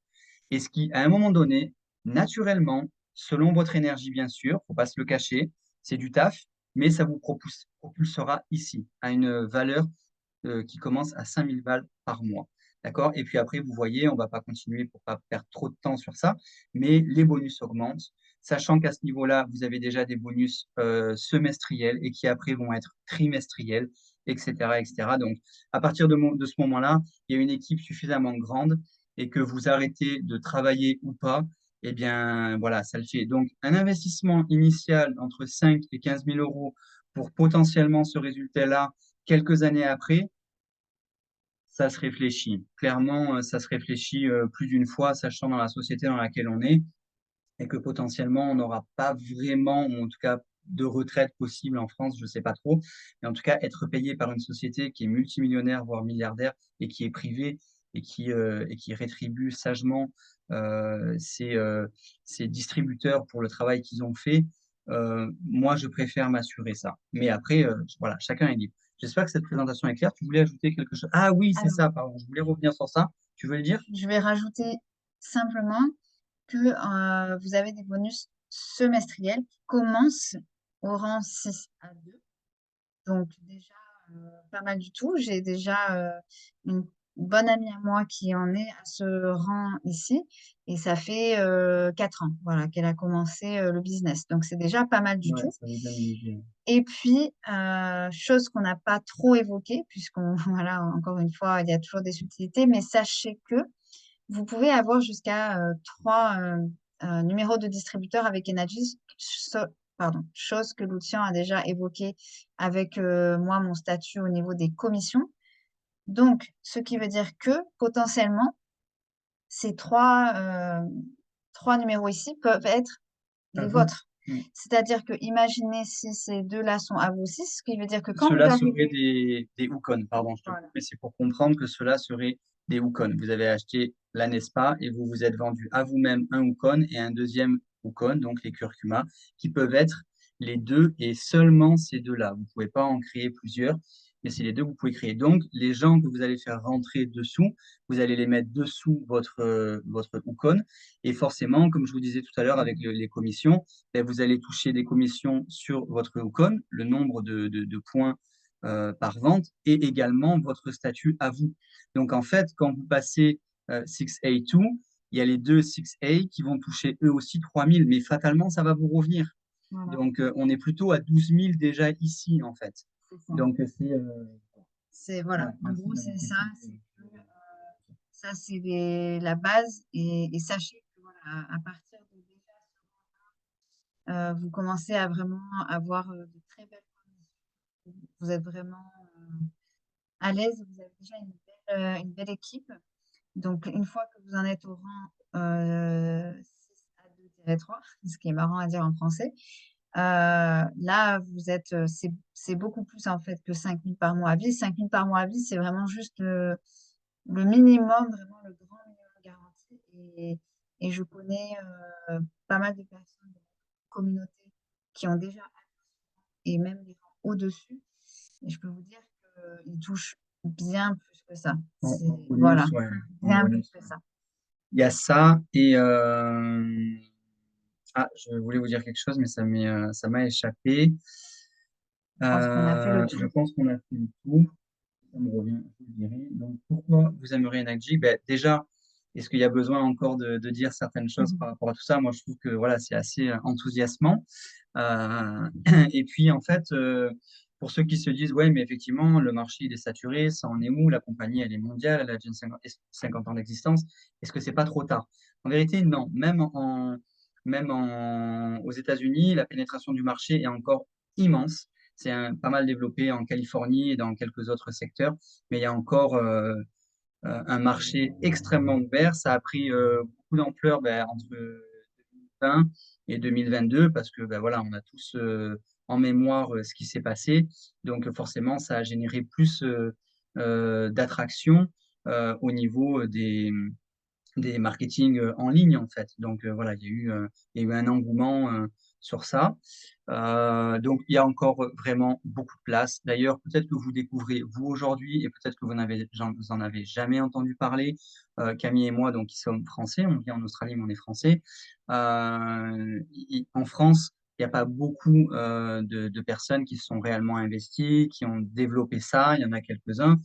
Et ce qui, à un moment donné, naturellement, selon votre énergie, bien sûr, faut pas se le cacher, c'est du taf, mais ça vous propulsera ici à une valeur qui commence à 5 000 balles par mois. D'accord? Et puis après, vous voyez, on ne va pas continuer pour ne pas perdre trop de temps sur ça, mais les bonus augmentent, sachant qu'à ce niveau-là, vous avez déjà des bonus semestriels et qui après vont être trimestriels, etc., etc. Donc, à partir de ce moment-là, il y a une équipe suffisamment grande et que vous arrêtez de travailler ou pas, eh bien, voilà, ça le fait. Donc, un investissement initial entre 5 et 15 000 euros pour potentiellement ce résultat-là quelques années après, ça se réfléchit. Clairement, ça se réfléchit plus d'une fois, sachant dans la société dans laquelle on est, et que potentiellement, on n'aura pas vraiment, ou en tout cas, de retraite possible en France, je ne sais pas trop. Mais en tout cas, être payé par une société qui est multimillionnaire, voire milliardaire, et qui est privée, et qui rétribue sagement ses distributeurs pour le travail qu'ils ont fait, moi, je préfère m'assurer ça. Mais après, voilà, chacun est libre. J'espère que cette présentation est claire. Tu voulais ajouter quelque chose? Ah oui, c'est Alors, ça, pardon. Je voulais revenir sur ça. Tu veux le dire? je vais rajouter simplement que vous avez des bonus semestriels qui commencent au rang 6 à 2. Donc déjà, pas mal du tout. J'ai déjà une bonne amie à moi qui en est à ce rang ici et ça fait 4 ans voilà, qu'elle a commencé le business. Donc c'est déjà pas mal du Ouais, tout. ça vous donne une idée. Et puis, chose qu'on n'a pas trop évoquée, puisqu'on, voilà, encore une fois, il y a toujours des subtilités, mais sachez que vous pouvez avoir jusqu'à 3 numéros de distributeur avec Enagis, pardon, chose que Lucian a déjà évoquée avec moi, mon statut au niveau des commissions. Donc, ce qui veut dire que potentiellement, ces trois numéros ici peuvent être À les vous. vôtres. Mm. C'est-à-dire que imaginez si ces deux-là sont à vous aussi, ce qui veut dire que quand vous Ceux-là seraient arrivez, des Hookon, pardon, je te coupe, voilà, mais c'est pour comprendre que ceux-là seraient des Hookon. Vous avez acheté la Nespa et vous vous êtes vendu à vous-même un Hookon et un deuxième Hookon, donc les curcuma, qui peuvent être les deux et seulement ces deux-là. Vous ne pouvez pas en créer plusieurs, mais c'est les deux que vous pouvez créer. Donc, les gens que vous allez faire rentrer dessous, vous allez les mettre dessous votre Hookon. Et forcément, comme je vous disais tout à l'heure avec les commissions, ben, vous allez toucher des commissions sur votre Hookon, le nombre de points par vente et également votre statut à vous. Donc en fait, quand vous passez 6A2, il y a les deux 6A qui vont toucher eux aussi 3000, mais fatalement, ça va vous revenir. voilà, Donc on est plutôt à 12 000 déjà ici, en fait. c'est ça. Donc c'est C'est, ouais, voilà, en merci gros, d'avoir c'est ça. précisé. C'est que, ça, c'est la base. Et sachez que voilà, à partir de déjà, vous commencez à vraiment avoir de très belles conditions. Vous êtes vraiment à l'aise. Vous avez déjà une belle équipe. Donc, une fois que vous en êtes au rang 6 à 2-3, ce qui est marrant à dire en français, là, vous êtes, c'est beaucoup plus en fait que 5 000 par mois à vie. 5 000 par mois à vie, c'est vraiment juste le minimum, vraiment le grand minimum garanti. Et je connais pas mal de personnes de la communauté qui ont déjà et même des rangs au-dessus. Et je peux vous dire qu'ils touchent bien plus que ça. En, C'est, en voilà, bonus, ouais, en bien plus bonus. que ça. Il y a ça et ah, je voulais vous dire quelque chose, mais ça m'a échappé. Je pense qu'on a fait le Je tour. pense qu'on a fait le tour. Ça me revient, je vous le dirai. Donc, pourquoi vous aimeriez NACJ? Ben, déjà, est-ce qu'il y a besoin encore de dire certaines choses par rapport à tout ça? Moi, je trouve que voilà, c'est assez enthousiasmant. Euh, et puis, en fait, pour ceux qui se disent, ouais, mais effectivement, le marché il est saturé, ça en est où? La compagnie, elle est mondiale, elle a déjà 50 ans d'existence. Est-ce que c'est pas trop tard? En vérité, non. Aux États-Unis, la pénétration du marché est encore immense. Pas mal développé en Californie et dans quelques autres secteurs, mais il y a encore un marché extrêmement ouvert. Ça a pris beaucoup d'ampleur ben, entre 2020 et 2022 parce que ben, voilà, on a tous en mémoire ce qui s'est passé. Donc forcément, ça a généré plus d'attraction au niveau des marketing en ligne en fait. Donc voilà, il y a eu un engouement sur ça. Donc il y a encore vraiment beaucoup de place. D'ailleurs, peut-être que vous découvrez vous aujourd'hui et peut-être que vous en avez jamais entendu parler. Camille et moi, donc qui sommes français, on vit en Australie, mais on est français. En France, il n'y a pas beaucoup de personnes qui se sont réellement investies, qui ont développé ça. Il y en a quelques-uns.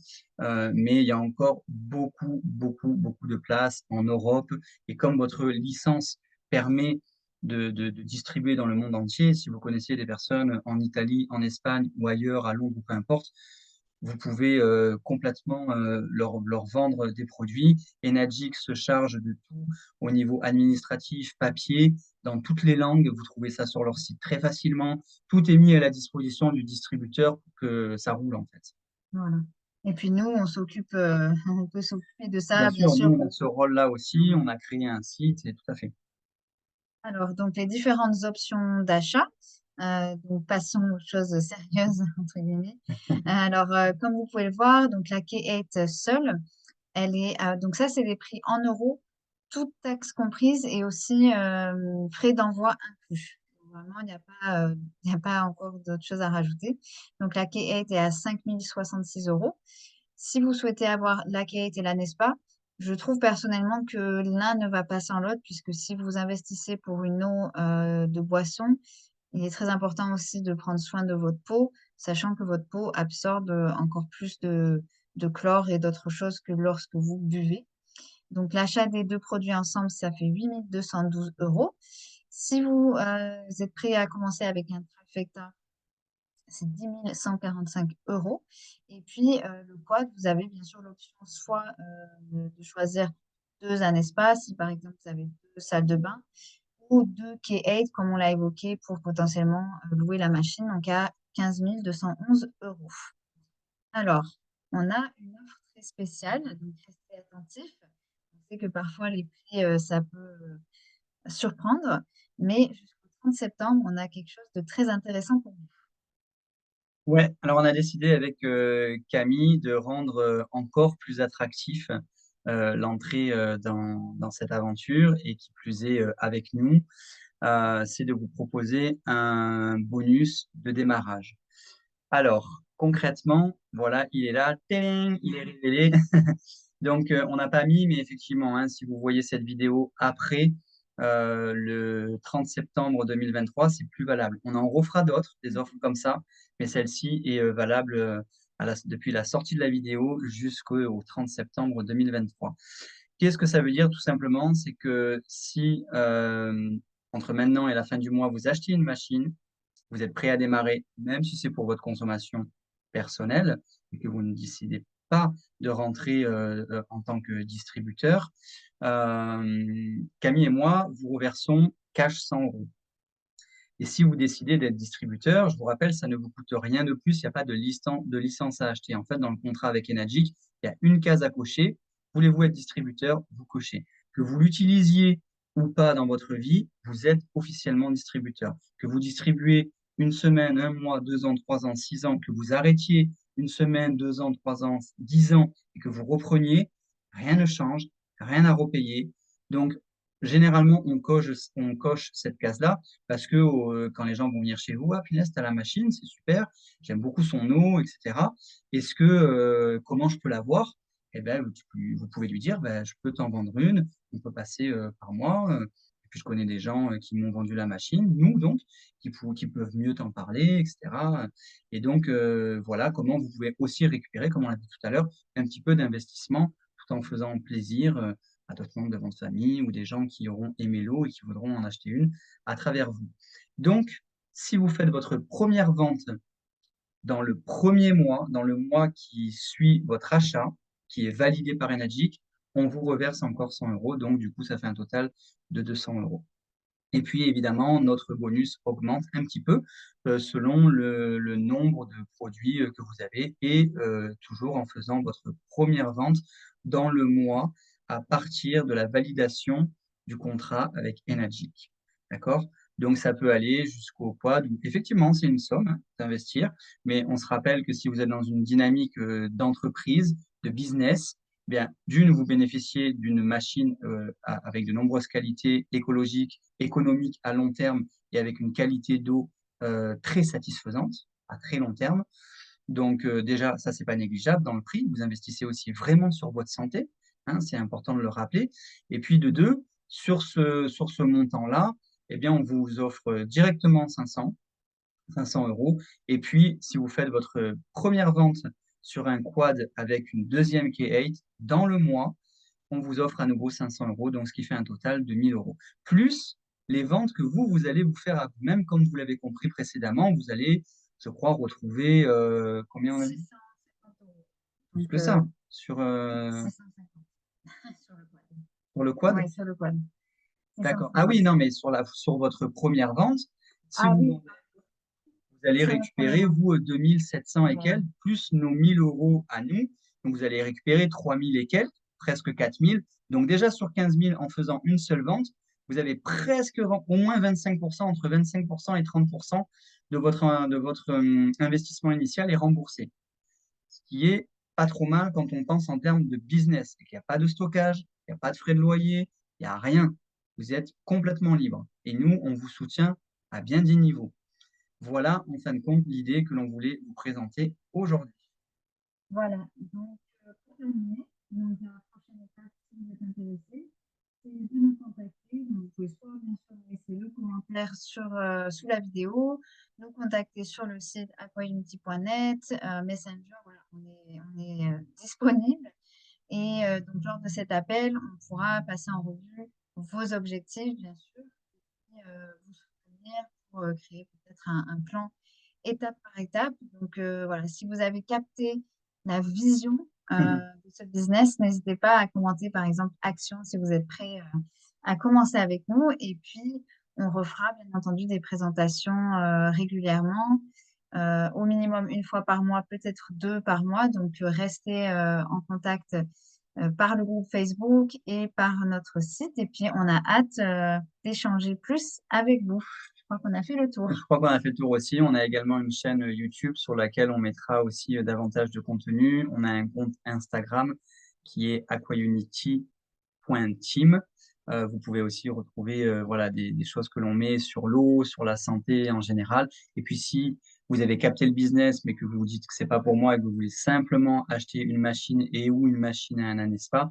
Mais il y a encore beaucoup de place en Europe. Et comme votre licence permet de distribuer dans le monde entier, si vous connaissez des personnes en Italie, en Espagne ou ailleurs, à Londres ou peu importe, vous pouvez complètement leur vendre des produits. Enagix se charge de tout au niveau administratif, papier, dans toutes les langues. Vous trouvez ça sur leur site très facilement. Tout est mis à la disposition du distributeur pour que ça roule en fait. Voilà. Et puis nous, on s'occupe, on peut s'occuper de Bien ça, bien sûr, nous, sûr. on a ce rôle-là aussi. On a créé un site et tout à fait. Alors, donc les différentes options d'achat. Donc, passons aux choses sérieuses, entre guillemets. Alors, comme vous pouvez le voir, donc la K8 seule, elle est, donc ça, c'est des prix en euros, toutes taxes comprises et aussi frais d'envoi inclus. Vraiment, il n'y a pas encore d'autres choses à rajouter. Donc, la K8 est à 5 066 euros. Si vous souhaitez avoir la Kate et la Nespa, je trouve personnellement que l'un ne va pas sans l'autre, puisque si vous investissez pour une eau de boisson, il est très important aussi de prendre soin de votre peau. sachant que votre peau absorbe encore plus de chlore et d'autres choses que lorsque vous buvez. Donc, l'achat des deux produits ensemble, ça fait 8 212 €. Si vous êtes prêt à commencer avec un trifecta, c'est 10 145 €. Et puis, le quad, vous avez bien sûr l'option soit de choisir deux un espace, si par exemple vous avez deux salles de bain, ou deux K8, comme on l'a évoqué, pour potentiellement louer la machine, donc à 15 211 €. Alors, on a une offre très spéciale, donc restez attentifs. On sait que parfois les prix, ça peut surprendre, mais jusqu'au 30 septembre, on a quelque chose de très intéressant pour vous. Ouais, alors on a décidé avec Camille de rendre encore plus attractif l'entrée dans cette aventure et qui plus est avec nous, c'est de vous proposer un bonus de démarrage. Alors, concrètement, voilà, il est là, tadam, il est révélé. Donc, on n'a pas mis, mais effectivement, hein, si vous voyez cette vidéo après le 30 septembre 2023, c'est plus valable. On en refera d'autres, des offres comme ça, mais celle-ci est valable depuis la sortie de la vidéo jusqu'au 30 septembre 2023. Qu'est-ce que ça veut dire tout simplement? C'est que si entre maintenant et la fin du mois, vous achetez une machine, vous êtes prêt à démarrer, même si c'est pour votre consommation personnelle et que vous ne décidez pas de rentrer en tant que distributeur, Camille et moi vous reversons cash 100 €. Et si vous décidez d'être distributeur, je vous rappelle, ça ne vous coûte rien de plus, il n'y a pas de licence à acheter. En fait, dans le contrat avec Enagic, il y a une case à cocher. Voulez-vous être distributeur? Vous cochez. Que vous l'utilisiez ou pas dans votre vie, vous êtes officiellement distributeur. Que vous distribuez une semaine, un mois, 2 ans, 3 ans, 6 ans, que vous arrêtiez une semaine, 2 ans, 3 ans, 10 ans et que vous repreniez, rien ne change, rien à repayer. Donc, généralement, on coche cette case-là parce que quand les gens vont venir chez vous, ah, punaise, t'as la machine, c'est super, j'aime beaucoup son eau, etc. Comment je peux l'avoir? Eh ben, vous pouvez lui dire, ben, je peux t'en vendre une, on peut passer par mois. Et puis je connais des gens qui m'ont vendu la machine, nous donc, qui peuvent mieux t'en parler, etc. Et donc, voilà comment vous pouvez aussi récupérer, comme on l'a dit tout à l'heure, un petit peu d'investissement tout en faisant plaisir à d'autres membres de votre famille ou des gens qui auront aimé l'eau et qui voudront en acheter une à travers vous. Donc, si vous faites votre première vente dans le premier mois, dans le mois qui suit votre achat, qui est validé par Enagic, on vous reverse encore 100 €. Donc, du coup, ça fait un total de 200 €. Et puis, évidemment, notre bonus augmente un petit peu selon le nombre de produits que vous avez et toujours en faisant votre première vente dans le mois à partir de la validation du contrat avec Enagic. D'accord? Donc, ça peut aller jusqu'au quad. Effectivement, c'est une somme d'investir, mais on se rappelle que si vous êtes dans une dynamique d'entreprise, de business, bien, d'une, vous bénéficiez d'une machine avec de nombreuses qualités écologiques, économiques à long terme et avec une qualité d'eau très satisfaisante à très long terme. Donc déjà, ça, c'est pas négligeable dans le prix. Vous investissez aussi vraiment sur votre santé, hein, c'est important de le rappeler. Et puis de deux, sur ce montant-là, eh bien, on vous offre directement 500 €. Et puis, si vous faites votre première vente sur un quad avec une deuxième K8 dans le mois, on vous offre à nouveau 500 €, donc ce qui fait un total de 1 000 €. Plus les ventes que vous allez vous faire à vous-même, comme vous l'avez compris précédemment, vous allez, je crois, retrouver combien on a dit? 650 €. Plus Donc, que ça sur 650 sur le quad. le quad. Oui, sur le quad. D'accord. Ah 650. oui, non, mais sur votre première vente, si Ah vous oui, vendez, vous allez sur la première récupérer, vente. vous, 2 700 et Voilà. quelques, plus nos 1 000 € à nous. Donc, vous allez récupérer 3 000 et quelques, presque 4 000. Donc, déjà sur 15 000 en faisant une seule vente, vous avez presque au moins 25%, entre 25% et 30% de votre investissement initial est remboursé. Ce qui est pas trop mal quand on pense en termes de business, et qu'il n'y a pas de stockage, il n'y a pas de frais de loyer, il n'y a rien. Vous êtes complètement libre. Et nous, on vous soutient à bien des niveaux. Voilà, en fin de compte, l'idée que l'on voulait vous présenter aujourd'hui. Voilà. Donc, pour terminer, donc, la prochaine étape, si vous êtes intéressé, c'est de nous contacter. Donc, vous pouvez soit bien sûr laisser le commentaire sous la vidéo, nous contacter sur le site aquaunity.net, Messenger, voilà, on est disponible. Et donc, lors de cet appel, on pourra passer en revue vos objectifs, bien sûr, et vous soutenir pour créer peut-être un plan étape par étape. Donc, voilà, si vous avez capté la vision de ce business, n'hésitez pas à commenter, par exemple, action si vous êtes prêt à commencer avec nous. Et puis, on refera, bien entendu, des présentations régulièrement, au minimum une fois par mois, peut-être deux par mois. Donc, restez en contact par le groupe Facebook et par notre site. Et puis, on a hâte d'échanger plus avec vous. Je crois qu'on a fait le tour. Je crois qu'on a fait le tour aussi. On a également une chaîne YouTube sur laquelle on mettra aussi davantage de contenu. On a un compte Instagram qui est aquaunity.team. Vous pouvez aussi retrouver voilà, des choses que l'on met sur l'eau, sur la santé en général. Et puis si vous avez capté le business, mais que vous vous dites que c'est pas pour moi et que vous voulez simplement acheter une machine et ou une machine à un anespa,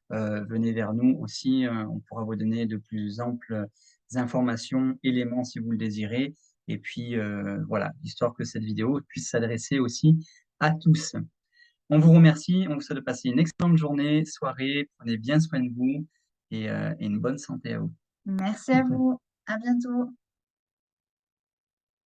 venez vers nous aussi. On pourra vous donner de plus amples informations, éléments si vous le désirez. Et puis voilà, histoire que cette vidéo puisse s'adresser aussi à tous. On vous remercie, on vous souhaite de passer une excellente journée, soirée, prenez bien soin de vous et une bonne santé à vous. Merci à vous. À bientôt.